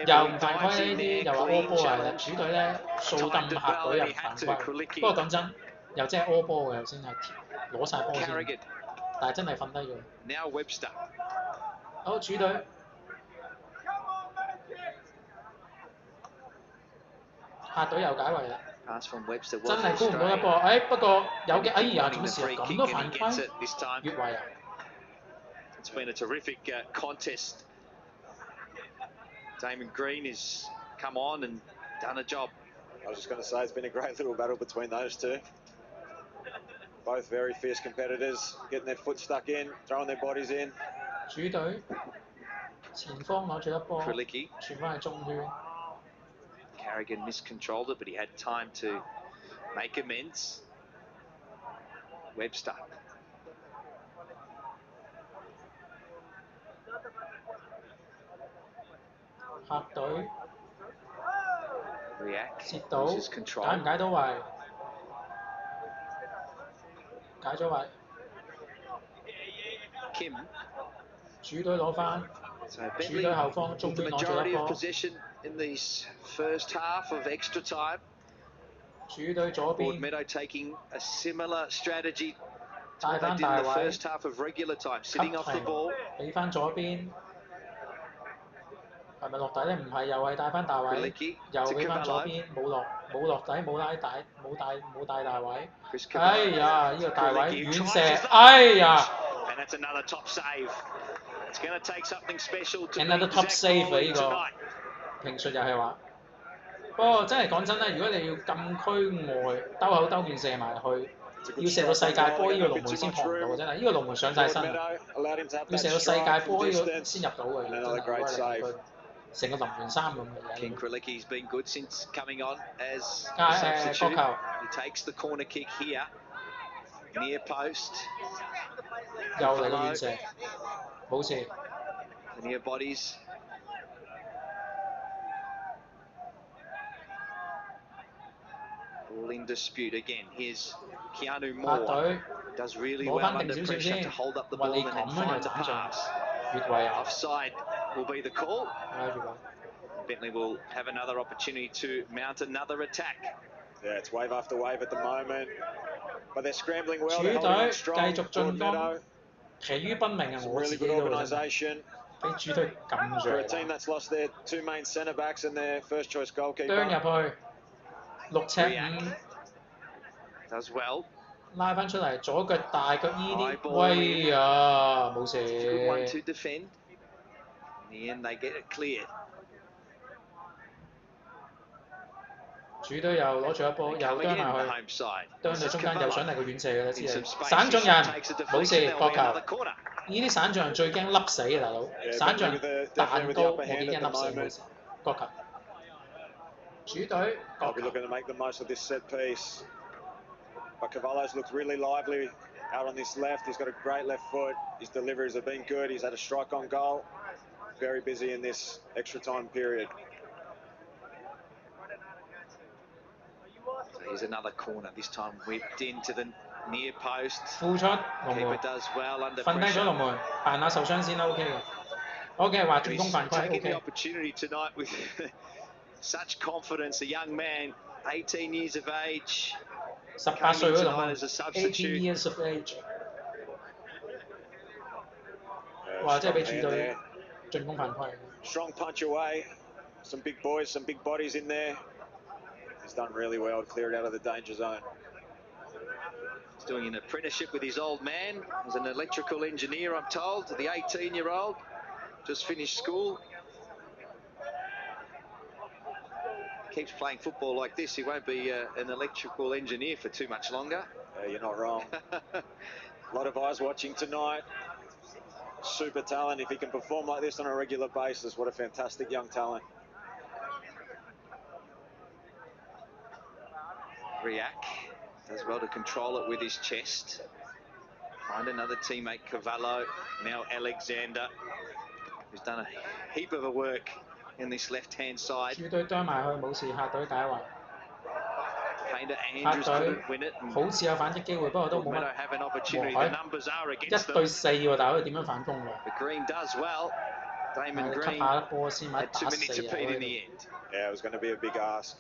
又唔犯規呢啲，又話柯波嚟啦。主隊咧掃冧客隊又唔犯規。不過講真，又真係柯波嘅，頭先係攞晒波先，但係真係瞓低咗。Now Webster. 好，主隊。客隊又解圍啦。真係估唔到一波，不過有嘅，哎呀，做乜事啊？咁都犯規，越位啊！ It's been a terrific contest. Damon Green has come on and done a job. I was just going to say it's been a great little battle between those two. Both very fierce competitors, getting their foot stuck in, throwing their bodies in. 主隊前方攞住一波，傳翻去中圈。 Carrigan miscontrolled it, but he had time to make amends. Webster. Riak 截到，解唔解到位？解咗位。Kim 主隊攞翻，主隊後方中圈攞咗一波。 In the first half of extra time. 主隊左邊。Broadmeadow taking a similar strategy to 帶 what 翻 they did 大 in the 位。 first half of regular time, sitting off the ball. 俾翻左邊。係咪落底咧？唔係，又係帶翻大位，又俾翻左邊，冇落底，冇拉大，冇帶大位。哎呀！呢個大位遠射，哎呀！ It's going to take something special to Another beat top Zach save Bowling 呢個 tonight. 評述又係話。不過真係講真啦，如果你要禁區外兜口兜面射埋去，要射到世界波呢個龍門先撲唔到，真係呢個龍門上晒身啊！要射到世界波呢個先入到嘅，真係如果係鄰居，成個林源三咁嘅嘢。King Kraliki's been good since coming on as 角 substitute. 球 He takes the corner kick here. Near post. 又嚟個遠射，冇事。Near bodies. All in dispute again. Here's Keanu Moore. Does really well under pressure to hold up the ball and then find the pass. Offside will be the call. Bentleigh will have another opportunity to mount another attack. Yeah, it's wave after wave at the moment. But they're scrambling well. 主 They're 隊 holding on 繼 strong. 續進攻， Broadmeadow, 疲於奔命啊！ some 我 really 自己 good 都真係 organisation. 俾主隊撳住 For a team 嚟， that's lost their two main centre backs and their first choice 啄 goalkeeper. 入去6尺5， Does well. 拉翻出嚟，左腳大腳依 High 啲， ball 喂啊，冇 Good one to 事。 defend. In the end, they get it cleared. 主隊又攞住一波，又 Coming 啄 in the 埋去， home side. 啄到中間又想嚟個遠射嘅啦，知 In some 你。 space. 散眾人 Takes a 冇 deflection. 事， There'll 角 be 球。 another corner. 呢啲散眾最驚笠死嘅大佬， Yeah, 散眾 definitely 彈 with 高 the 冇 upper 幾 hand 驚 at the 笠死冇 moment. 事。角球。主隊 I'll 角 be 球。 looking to make the most of this set piece. But Cavallo's looked really lively out on this left. He's got a great left foot. His deliveries have been good. He's had a strike on goal. Very busy in this extra time period. So here's another corner. This time whipped into the near post. 付出龍 Keeper 門， does well under 瞓低咗 pressure. 龍門，扮下受傷先啦 ，OK 嘅。OK 話進 He's 攻犯規 taking the ，OK。 opportunity tonight with such confidence. A young man, 18 years of age. 18歲嗰龍 tonight 門 as a ，18 substitute. years of age。哇！真係俾主隊進攻犯規。 Strong punch away. Some big boys, some big bodies in there. He's done really well to clear it out of the danger zone. He's doing an apprenticeship with his old man. He's an electrical engineer, I'm told. The 18-year-old just finished school. Keeps playing football like this, he won't be an electrical engineer for too much longer. You're not wrong. A lot of eyes watching tonight. Super talent. If he can perform like this on a regular basis, what a fantastic young talent. Riak does well to control it with his chest. Find another teammate, Cavallo. Now Alexander, who's done a heap of work in this left-hand side. 主隊啄埋去冇事，客隊第一位。 Painter 客 Andrews 隊 couldn't win it. And 好似有反擊機會，不過都冇 Broadmeadow 乜。 have an opportunity. 哇 The numbers are 一 against 對 them. 四喎，大佬點樣反攻㗎？ But Green does well. 係 Damon 吸 Green 下一波先，咪 had 打 too 四 many to 啊！ beat in the end. Yeah, it was going to be a big ask.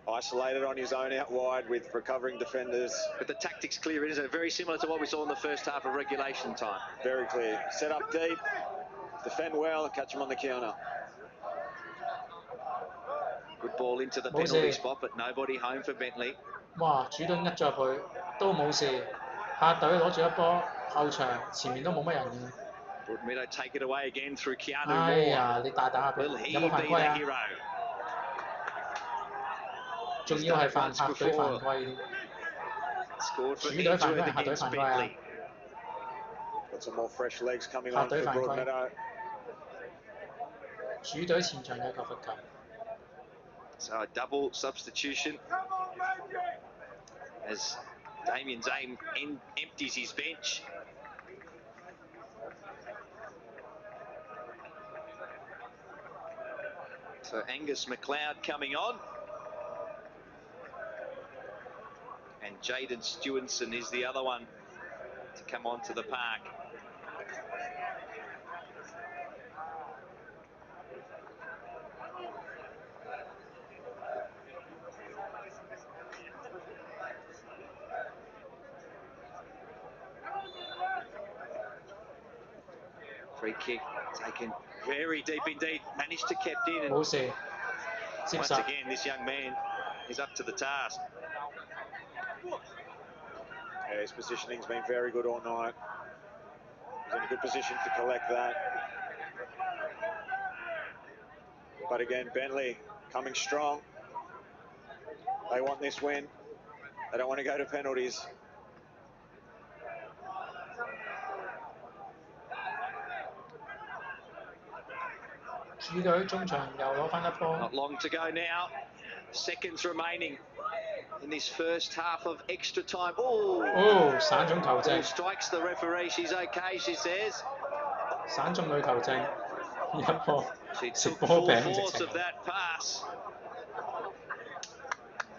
Isolated on his own out wide with recovering defenders. But the tactics clear, isn't it? Very similar to what we saw in the first half of regulation time. Very clear. Set up deep, defend well, and catch him on the counter. Good ball into the 冇事。 penalty spot, but nobody home for Bentleigh. 哇！主隊呃咗入去都冇事，客隊攞住一波後場，前面都冇乜人嘅。 Broadmeadow take it away again through Keanu 哎 Moore. 呀！你大打下佢， Will he 有冇 be 犯規 the 啊？ hero? 仲要係犯客隊犯規添。 Scored for 主隊犯 Edgeworth 規，客隊 against 犯規啊！ Bentleigh. Got some more fresh legs coming on 客 for 隊犯規， Broadmeadow. 主隊前場有球罰球。 So a double substitution as Damien Zane empties his bench. So Angus McLeod coming on. And Jaden Stewenson is the other one to come onto the park. Free kick taken very deep indeed. Managed to kept in. And 冇事，接 once 實。 again, this young man is up to the task. Yeah, his positioning's been very good all night. He's in a good position to collect that. But again, Bentleigh coming strong. They want this win. They don't want to go to penalties. Not long to go now. Seconds remaining in this first half of extra time. Oh, 散中球證 strikes the referee. She's okay, she says. 散中女球證一波 She 食 took 波 full 餅直 force 情 of that pass.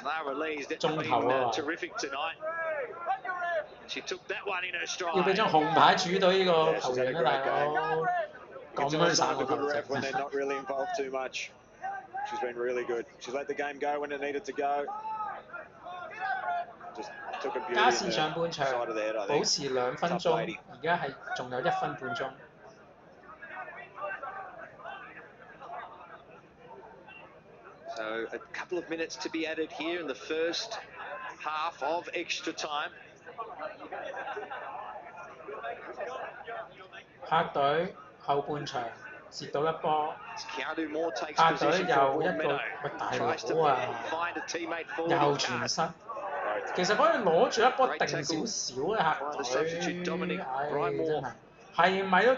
Lara Lee's been Jong-頭啊 terrific tonight. She took that one in her 要俾 stride. 張紅牌主隊呢個 Yeah, 球 she's had 員 a 啊，大 great 佬 game. 咁 It's 樣 also 散 a 個球 good ref when they're 證 not really involved too much. She's been really good. She's let the game go when it needed to go. Just took a beauty 加 in 時 the 上半場 side of the head, I 保 think. 持2分 Tough 鐘， lady. 而家係仲有1分半鐘。So a couple of minutes to be added here in the first half of extra time. 客隊後半場截到一波， Keanu Moore takes 客隊 position for 又一個 Broadmeadow. 喂大 Tries to 佬啊， find a teammate for 又 him. 傳失。其實可以攞住一波定少少嘅客 By the 隊， substitute Dominic 唉 Brymore. 真係係咪都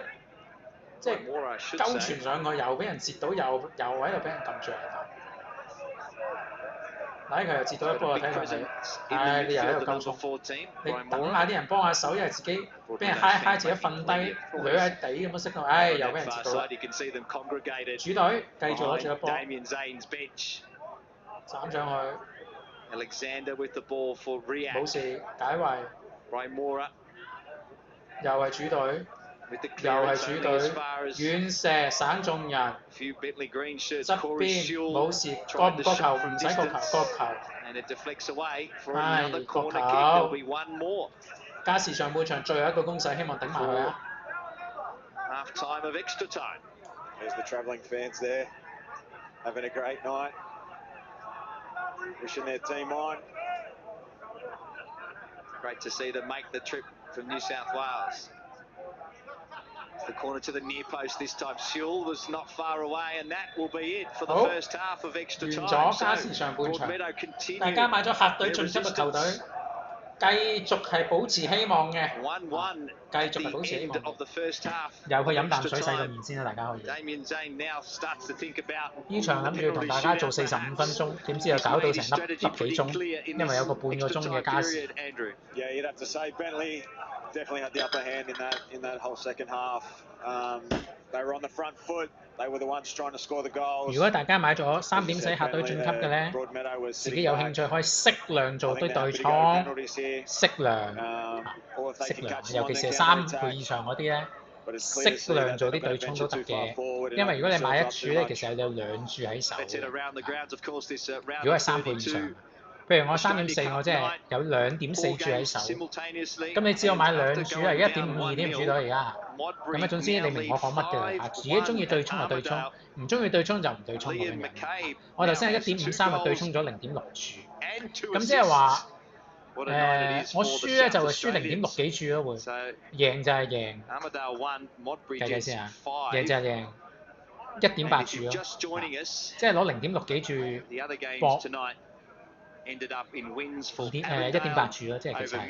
即係 Brymore, I should 鳩 say. 傳上去，又俾人截到，又喺度俾人撳住嚟打。睇佢又截到一波， Big 睇佢係 presence，唉 in 你 the 又喺 midfield, 度 the 鳩 number 衝， 14, 你等 Brymore. 下啲人幫下手，因為自己俾人揩自己瞓低，攣喺地咁樣識到，唉又俾人截到啦。 You can see them congregated 主隊繼續攞住一 behind 波， Damien Zane's bench. 斬上去， Alexander with the ball for 冇 Riak. 事解圍， Brymora 又係主隊， with the 又係 clearance 主 only 隊 as far as 遠射散中人， few Bentleigh Greens shirts. 側 Corey 邊 Schull 冇事，角 tried 唔 the 角 shot 球 from 唔使角球， distance 角球。 and it deflects away for 唉 another 角 corner kick. There'll 球， be one more. 加時上半場最後一個攻勢，希望頂埋佢啊！ Half time of extra time. There's the travelling fans there, having a great night, wishing their team on. Great to see them make the trip from New South Wales. The corner to the near post this time. Schull was not far away, and that will be it for the 好 first half of extra 完 time. 咗加時上半場， Broadmeadow 大 continue 家買咗客隊 their 晉級嘅球隊， resistance. 繼續係保持希望嘅， 1-1 繼 at 續係保 the 持希 end 望 of 嘅。 the first half. 又去 of 飲啖 extra 水洗個 time. 面先啦，大家可以。 Damien Zane now starts to think about 呢場諗住同大家做45分鐘，點知又搞到成粒幾鐘，因為有個半個鐘嘅加時。 Yeah, you'd have to say Bentleigh definitely had the upper hand in that whole second half. They were on the front foot. They were the ones trying to score the goals. 如果大家買咗3.4客隊晉級嘅咧， Broadmeadow was 自己 sitting 有 back. 興趣可以適量做 I 對 think 對 they're happy to go to 倉， penalties here. 適量 Or if they 適 can 量， catch them 尤 on 其 their 是 counter 3倍 attack. 以上嗰啲咧， But it's clear to 適 see 量 that 做 they're 啲 not 對 going to 沖都 venture 得 too far 嘅， forward. 因為如果你買一 Up 注 too 咧， much. 其實有2注喺手 That's it 嘅。 around the grounds, of course, this round 如果 of 係3倍以上， 32. 譬如我3.4，我即係有2.4注喺手。咁你只要買2注係1.52添，主隊而家。咁啊，總之你明我講乜嘅啦，自己中意對沖就對沖，唔中意對沖就唔對沖咁樣樣。我頭先係1.53就對沖咗0.6注，咁即係話我輸咧就會輸0.6幾注咯會，贏就係贏，計計先啊，贏就係贏1.8注咯，即係攞0.6幾注搏。1.8注咯，即係其實係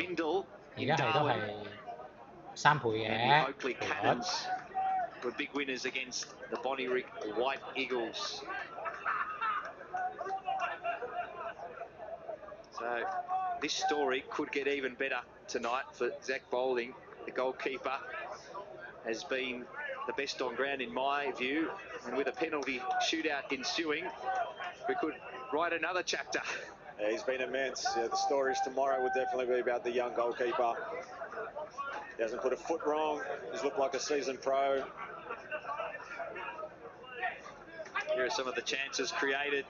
而家係都係3倍嘅。Were big winners against the Bonnyrigg White Eagles. So this story could get even better tonight for Zach Bowling. The goalkeeper has been the best on ground in my view, and with a penalty shootout ensuing, we could write another chapter. Yeah, he's been immense. Yeah, the stories tomorrow will definitely be about the young goalkeeper. He hasn't put a foot wrong. He's looked like a seasoned pro. Here are some of the chances created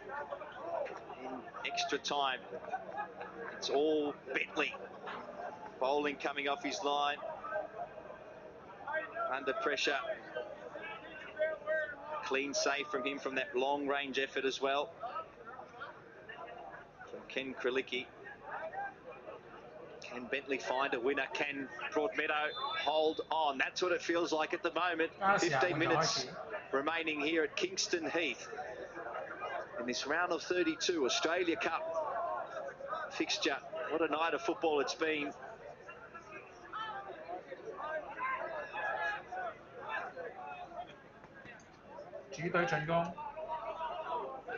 in extra time. It's all Bentleigh. Bowling coming off his line. Under pressure. Clean save from him from that long range effort as well. From Ken Krilicki. Can Bentleigh find a winner? Can Broadmeadow hold on? That's what it feels like at the moment. 15 minutes remaining here at Kingston Heath. in this round of 32 Australia Cup fixture. What a night of football it's been.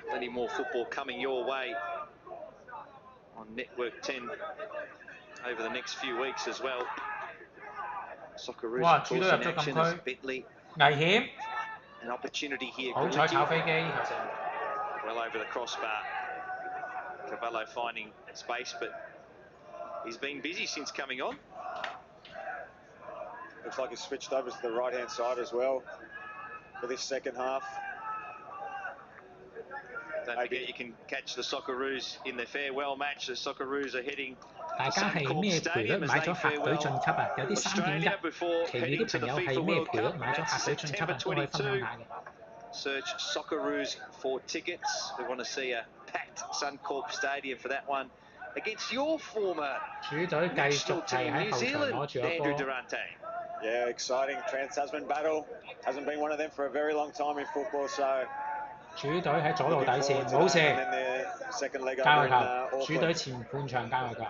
Plenty more football coming your way on Network 10 over the next few weeks as well. Socceroos, of course, in action as Bentleigh. An opportunity here. Well over the crossbar. Cavallo finding space, but he's been busy since coming on. Looks like he's switched over to the right-hand side as well for this second half. Don't forget you can catch the Socceroos in the farewell match. The Socceroos are heading 大家係咩賠率買咗客隊晉級啊？有啲3.1，其餘啲朋友係咩賠率買咗客隊晉級啊？都可以分享下嘅。Search Socceroos for tickets. We want to see a packed Suncorp Stadium for that one against your former national team, New Zealand, Andrew Durante. Yeah, exciting Trans-Tasman battle. Hasn't been one of them for a very long time in football, so. 主隊喺左路底線，冇事。交佢球，主隊前半場交佢球。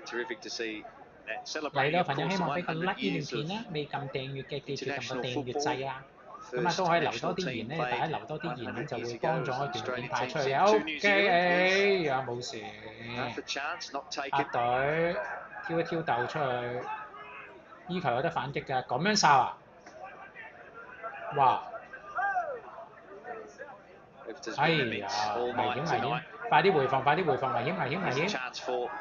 Terrific to see that 嚟到朋友希望俾個 like 呢段片啦，未撳訂閱嘅記住撳個訂閱掣啊！咁啊都可以留多啲言咧，大家留多啲言咁就會幫助我段片派出去嘅。OK， 哎呀冇事。客隊挑一挑竇出去，依球有得反擊㗎，咁樣哨啊！哇！哎呀，危險！快啲回防，快啲回防！危險！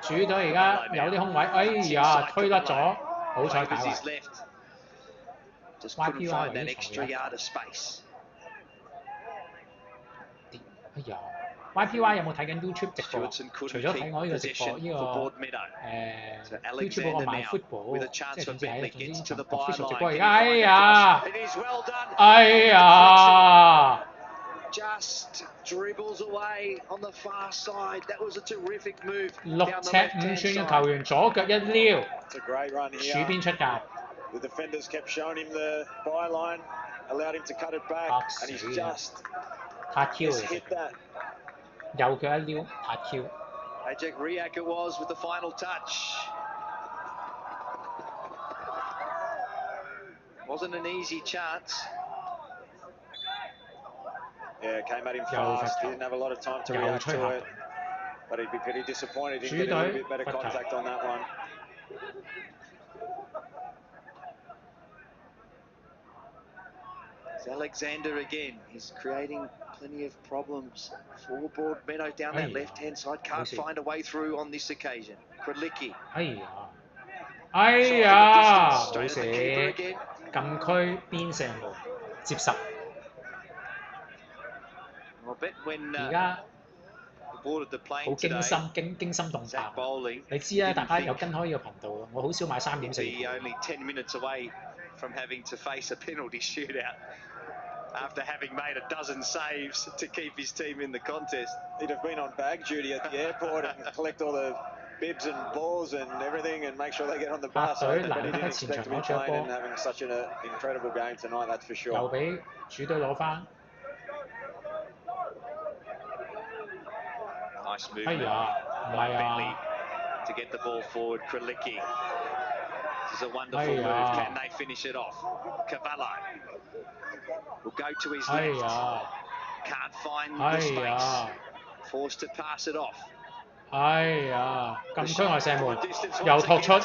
主隊而家有啲空位，哎呀，推甩咗，好彩打埋。YPY 為啲球哎呀 ，YPY 有冇睇緊 YouTube 直播？除咗睇我呢個直播，呢個YouTube 嗰個 My Football， 即係總之係總之 official 直播而家，哎呀！ Just dribbles away on the far side. That was a terrific move. 6尺5寸嘅球員左腳一撩，柱邊出界。The defenders kept showing him the byline, allowed him to cut it back, and he's just hit that. 右腳一撩，拍 Q。Ajak Riak it was with the final touch. Wasn't an easy chance. Yeah, came at him fast. He didn't have a lot of time to react to it. But he'd be pretty disappointed. He didn't get a little bit better contact on that one. It's Alexander again. He's creating plenty of problems for Broadmeadow down that left-hand side. Can't find a way through on this occasion. Kraliki. 哎呀，冇事。禁區邊射門，接10。 而家好驚心驚心動魄。你知啦，大家有跟開呢個頻道，我好少買3.4。Only 10 minutes away from having to face a penalty shootout after having made a dozen saves to keep his team in the contest. He'd have been on bag duty at the airport and collect all the bibs and balls and everything and make sure they get on the bus. But he didn't expect to be playing and having such an incredible game tonight, that's for sure. 又俾主隊攞翻。 Nice movement by Bentleigh to get the ball forward. Kraliki. This is a wonderful move. Can they finish it off? Cavallo will go to his left. Can't find the space. Forced to pass it off. 哎呀，禁區外射門，又托出。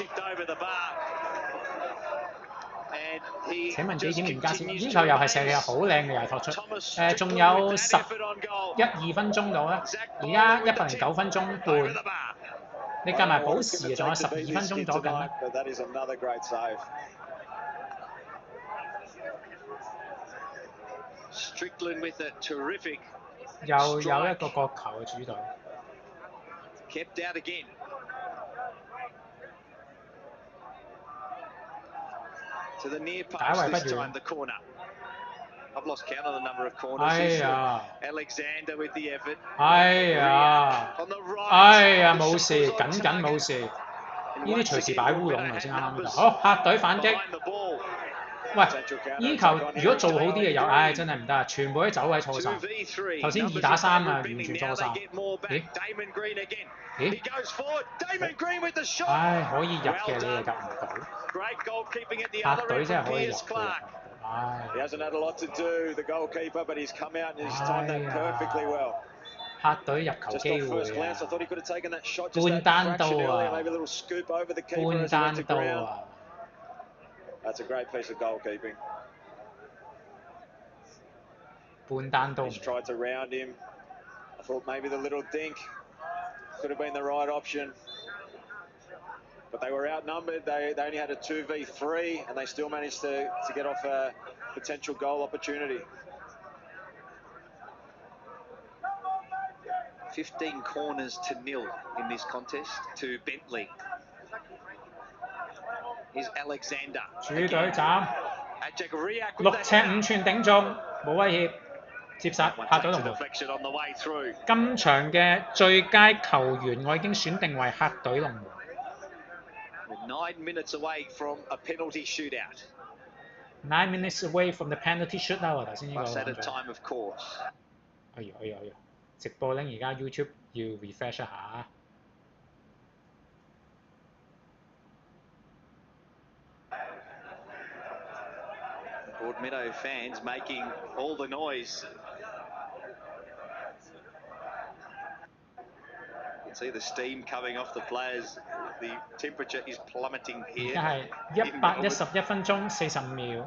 請問幾點完加時？呢球又係射嘅，好靚嘅又係托出。仲有11-2分鐘到啦，而家109分鐘半，你計埋補時仲有12分鐘左近啦。Strickland with a terrific 又有一個角球嘅主隊。 Kept out again. To the near post this time, the corner. I've lost count of the number of corners. Alexander with the effort. On the right. 哎呀，冇事，緊冇事。呢啲隨時擺烏龍頭先啱啱呢度。好，客隊反擊。喂，依球如果做好啲嘅有，唉真係唔得啊！全部啲走位錯晒。頭先2打3啊，完全錯晒。咦？咦？唉，可以入嘅你又入唔到。客隊真係可以入嘅。唉。He hasn't had a lot to do, the goalkeeper, but he's come out and he's timed that perfectly well. 客隊入球機會啊！半單刀啊！半單刀啊！ That's a great piece of goalkeeping. 半單刀。 He's tried to round him. I thought maybe the little dink could have been the right option. But they were outnumbered. They only had a 2v3 and they still managed to get off a potential goal opportunity. 15 corners to 0 in this contest to Bentleigh. Here's Alexander. 主隊斬6尺5寸頂中，冇威脅，接殺客隊龍門。今場嘅最佳球員我已經選定為客隊龍門。 9 minutes away from a penalty shootout. 9 minutes away from the penalty shootout 啊！頭先呢個。At a time of course. 哎呀！直播拎而家 YouTube 要 refresh 一下。 Broadmeadow fans making all the noise. You can see the steam coming off the players. The temperature is plummeting here. 而家係111分鐘45秒。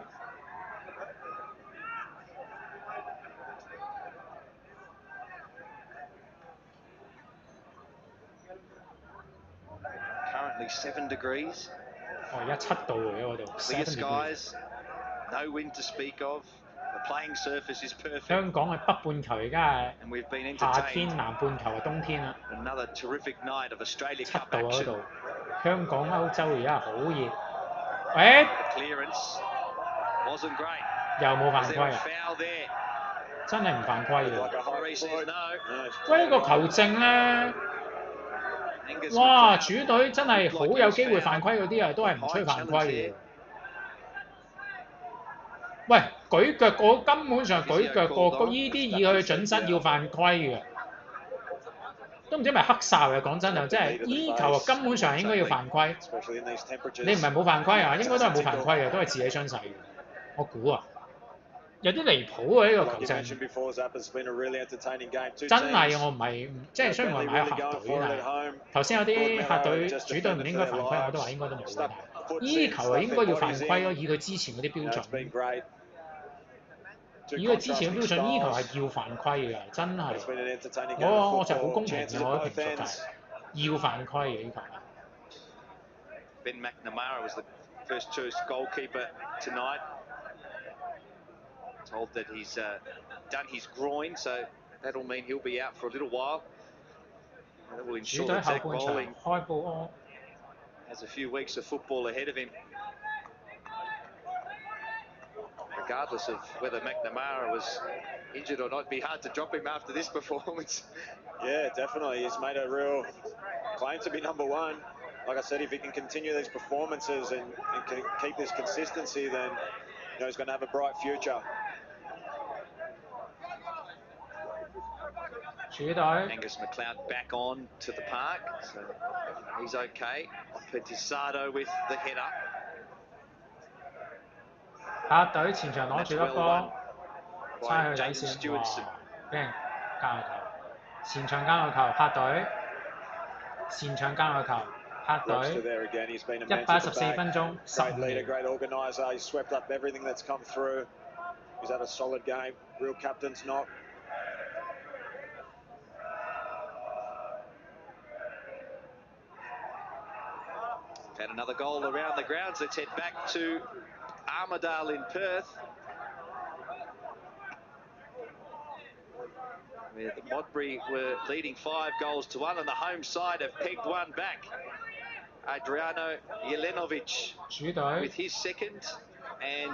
Currently 7 degrees. 哦，而家7度喎嗰度。Clear skies, no wind to speak of. The playing surface is perfect. 香港嘅北半球而家係夏天，南半球係冬天啦。Another terrific night of Australia Cup 7度嗰 action. 度，香港歐洲而家好熱。喂 Clearance wasn't great. 又冇犯 Was 規 there a 啊！ foul there? 真係唔犯規嘅。 Referee says no. 喂，呢個球證咧，哇！主隊真係好有機會犯規嗰啲啊，都係唔吹犯規嘅。喂，舉腳個根本上舉腳個依啲以佢準則要犯規嘅，都唔知係咪黑哨嘅。講真啊，即係依球啊根本上應該要犯規。你唔係冇犯規啊？應該都係冇犯規嘅，都係自己傷勢嘅。我估啊，有啲離譜啊！呢個球證真係我唔係即係雖然我係買咗客隊，但係頭先有啲客隊主隊唔應該犯規，我都話應該都冇問題。依球係應該要犯規咯，以佢之前嗰啲標準。 以佢之前嘅標準，依球係要犯規嘅，真係。我就好公平嘅，我覺得評述就係要犯規嘅依球。Ben McNamara was the first choice goalkeeper tonight. Told that he's done his groin, so that'll mean he'll be out for a little while. That will ensure that Zach Bowling has a few weeks of football ahead of him. Regardless of whether McNamara was injured or not, it'd be hard to drop him after this performance. Yeah, definitely. He's made a real claim to be number one. Like I said, if he can continue these performances and can keep this consistency, then he's going to have a bright future. Angus McLeod back on to the park, so he's okay. Petisado with the header. 客隊前場攞住粒波，差去底線，哇！俾人交個球，前場交個球，客隊前場交個球，客隊114分鐘15秒。Great organiser, he swept up everything that's come through. He's had a solid game, real captain's knock. Had another goal around the grounds. Let's head back to Armidale in Perth, where the Modbury were leading 5-1 and the home side have pegged one back. Adriano Jelenovic with his second and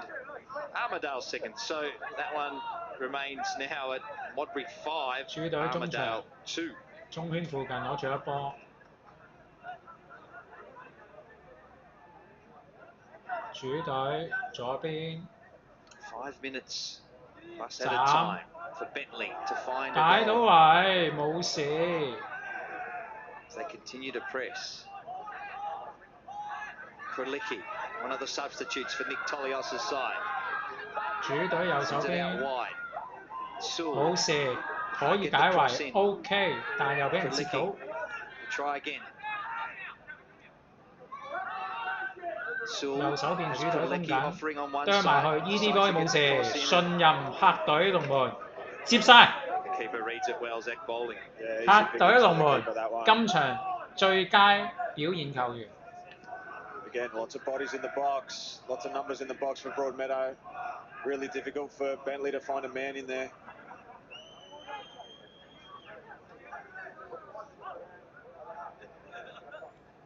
Armidale's second. So that one remains now at Modbury 5, Armidale 2. 中圈附近攞住粒波。主主隊左邊 5 minutes plus added time for Bentleigh to find 解到 a goal 位，冇事。 as they continue to press. Kralicki, one of the substitutes for Nek Chang's side. 主隊右手 Sends it out 邊 wide. Sewell 冇事，可以解圍 OK， 但又俾人接到。 try again. 右手邊主隊攻 Kralicki 緊， offering on one 啄埋 side. 去 ED boy 冇 Sides 事， against the cross in. 信任客隊龍門，接晒。 The keeper reads it well, Zach Bowling. 客隊龍門今場最佳表現球員。 Again, lots of bodies in the box, lots of numbers in the box for Broadmeadow. Really difficult for Bentleigh to find a man in there.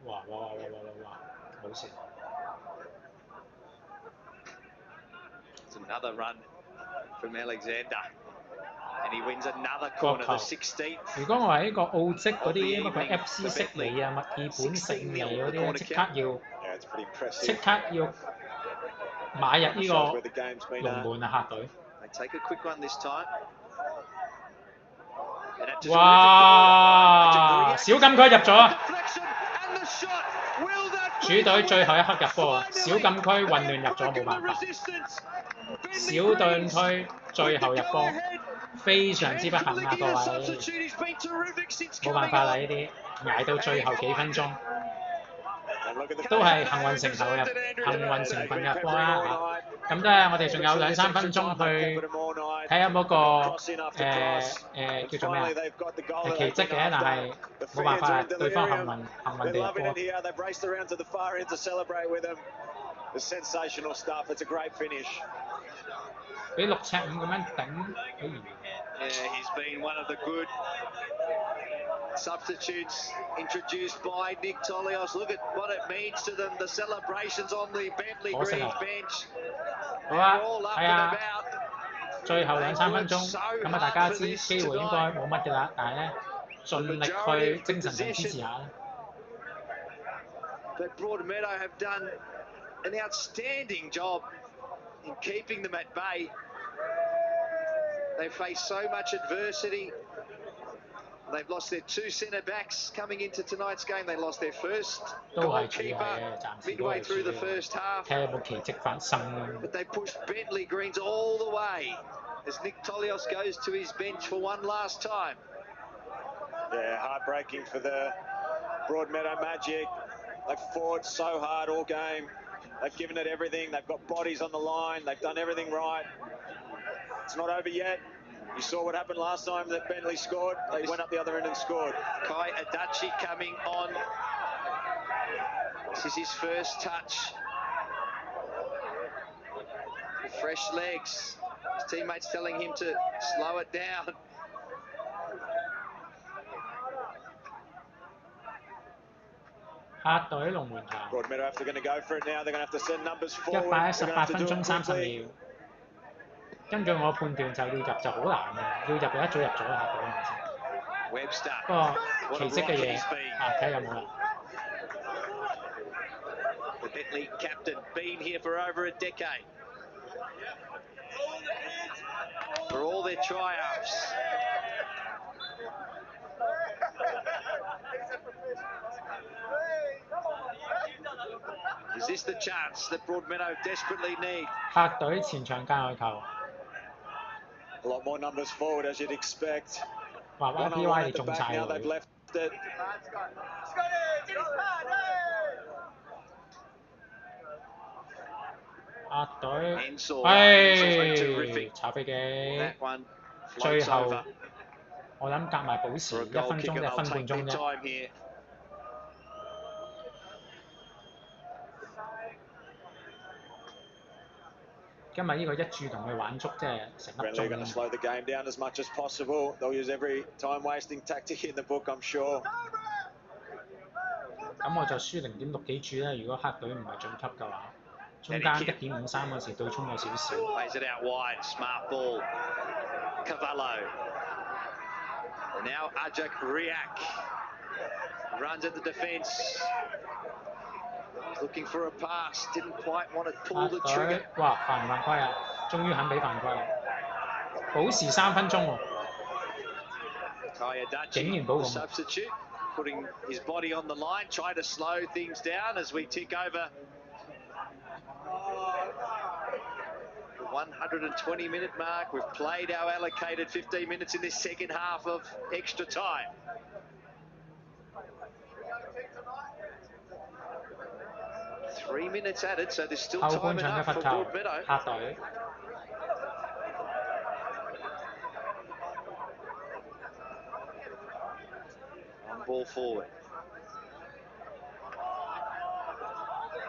哇！冇事。 It's another run from Alexander. And he wins another corner, the 16th. 如果我係呢個澳職嗰啲乜鬼 FC 悉尼啊、墨爾本勝利嗰啲咧，即刻要買入呢個龍門啊客隊。 They take a quick one this time. 哇！小禁區入咗啊！主隊最後一刻入波啊！小禁區混亂入咗，冇辦法。小禁區最後入波，非常之不幸啊各位！冇辦法啦呢啲，捱到最後幾分鐘，都係幸運成頭入，幸運成分入波啦嚇。咁都係我哋仲有2-3分鐘去睇下嗰個叫做咩啊？奇蹟嘅，但係冇辦法，對方幸運地入波。 Sensational stuff. It's a great finish. 俾6尺5咁樣頂， Yeah, he's been one of the good substitutes introduced by Nek Chang. Look at what it means to them. The celebrations on the Bentleigh Greens bench. 好啊，係啊，最後2-3分鐘，咁啊大家知機會應該冇乜嘅啦，但係咧盡力去精神上支持下啦。 But Broadmeadow have done an outstanding job in keeping them at bay. They face so much adversity. They've lost their 2 centre backs coming into tonight's game. They lost their first goalkeeper midway through the first half. 睇有冇奇蹟發生啦。 But they pushed Bentleigh Greens all the way as Nek Chang goes to his bench for one last time. Yeah, heartbreaking for the Broadmeadow Magic. They've fought so hard all game. They've given it everything. They've got bodies on the line. They've done everything right. It's not over yet. You saw what happened last time that Bentleigh scored. They went up the other end and scored. Kai Adachi coming on. This is his first touch. Fresh legs. His teammates telling him to slow it down. Broadmeadow have to going to go for it now. They're going to have to send numbers forward. 118分鐘30秒。根據我判斷就要入就好難嘅，要入就一早入咗啦，嗰陣時。 Webster. 不過奇蹟嘅嘢睇下有冇啦。 The Bentleigh captain, been here for over a decade. For all their triumphs. Is this the chance that Broadmeadow desperately need? 客隊前場界外球。 A lot more numbers forward as you'd expect. 話 YPY 你中晒 Now they've left it. 客隊，炒飛機。最後我諗夾埋保時1分鐘定1分半鐘啫。 今日呢個一注同佢玩足，即係成粒鐘。They're going to slow the game down as much as possible. They'll use every time-wasting tactic in the book, I'm sure. 咁我就輸0.6幾注啦。如果客隊唔係晉級嘅話，中間1.53嗰時對沖咗少少。Plays it out wide, smart ball. Cavallo. Now Ajak Riak runs at the defence. Looking for a pass, didn't quite want to 法 pull the 隊 trigger. 哇犯唔犯規啊？終於肯俾犯規啦！保時3分鐘喎， Kayadachi, 竟然保 the 咁。 substitute, putting his body on the line, trying to slow things down as we tick over the 120-minute mark. We've played our allocated 15 minutes in this second half of extra time. Three minutes added, so there's still 後 time 半場嘅 enough 罰 for 球， Broadmeadow. 客隊 On ball forward.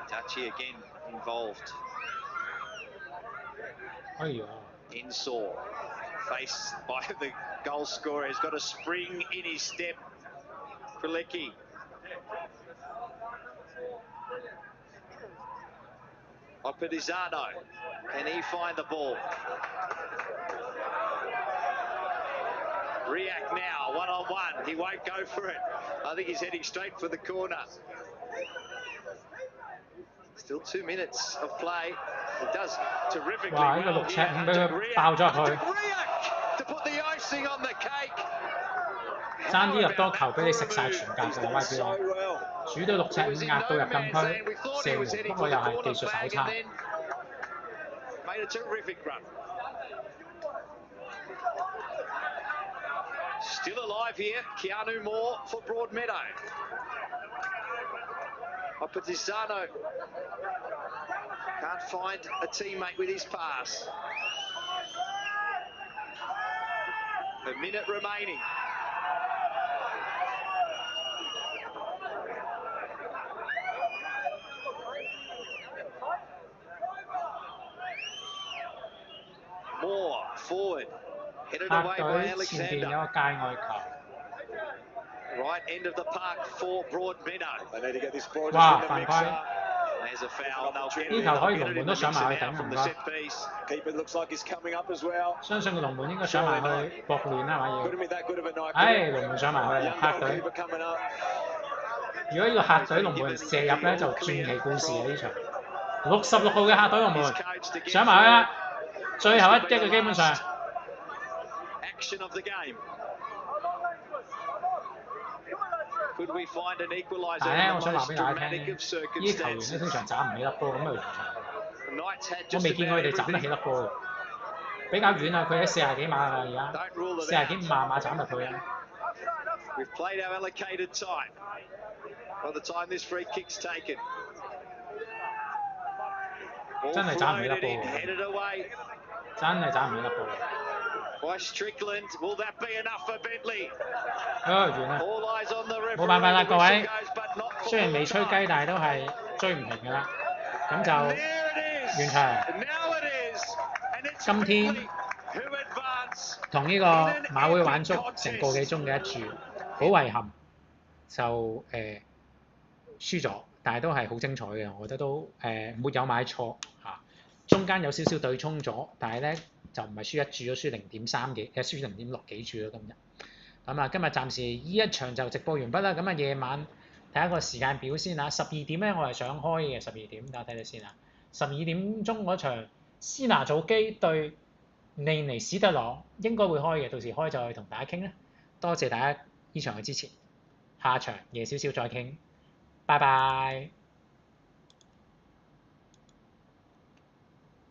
Dachi again involved. 哎呀， Insaw, faced by the goal scorer. He's got a spring in his step. Kralik. Opedizano, can he find the ball? Riak now, one-on-one. He won't go for it. I think he's heading straight for the corner. Still 2 minutes of play. He does terrifically 哇！呢個 well 6 尺 here. 5俾佢爆咗入去， Riak to put the icing on the cake. 爭啲入多球俾你食晒全格嘅 YBL。主隊6尺5壓到入禁區，射門，不過又係技術手差。 Made a terrific run. Still alive here, Keanu Moore for Broadmeadow. Opetizano can't find a teammate with his pass. A minute remaining. Moore forward, headed 客 away by 隊前邊有 Alexander. 個界外球， Right end of the park for Broadmeadow. They need to get this ball 哇 just in the 犯 mix 規！ up. There's a foul. They'll get 呢 it. 球可以 They'll 龍 get it 門 in 都 the 上 mix 埋 it 去頂 now 唔 from the 該， set piece. Keeper looks like he's coming up as well. 相信個龍門應該上埋去博亂啦，係咪要？ Couldn't be that good of a night. 唉，龍門上埋去啦， Young 客隊。 goalkeeper coming up. 如果呢個客隊龍門射入咧，就傳奇故事啊！呢場66號嘅客隊龍門上埋去啦，最後一擊嘅基本上。 Action of the game. Could we find an equaliser 但係咧， in 我 the 想話 most 俾大家 dramatic 聽， of 呢啲球員咧 circumstances? 通常斬唔起粒波咁嘅完場， The Knights had 我 just 未見過 about 佢哋斬得起 everything. 粒波喎，比較遠啊！佢喺40幾碼啊，而家 Don't rule it 40幾 out. 50碼斬入去啊！ We've played our allocated time. By the time this free kick's taken. Ball 真係斬唔起粒 floated 波 in, 喎， headed away 真係斬唔起粒波喎。 by Strickland. Will that be enough for Bentleigh? 完啦， All eyes on the referee. 冇辦法啦， The 各 whistle 位， goes, but not for 雖然未 all 吹雞， time. 但係都係追唔停㗎啦。咁就 There it is. 完場。 Now it is. And it's 今天 Bentleigh who advance. 同呢個馬會玩足成個幾鐘嘅一注，好遺憾就輸咗，但係都係好精彩嘅，我覺得都沒有買錯嚇，中間有少少對沖咗，但係咧就唔係輸一注，都輸0.3幾，輸0.6幾注咯今日。咁啊，今日暫時呢一場就直播完畢啦。咁啊，夜晚睇下個時間表先啊，12點咧我係想開嘅，12點等我睇睇先啊。12點鐘嗰場斯拿祖基對尼尼史特朗應該會開嘅，到時開就同大家傾啦。多謝大家呢場嘅支持，下場夜少少再傾，拜拜。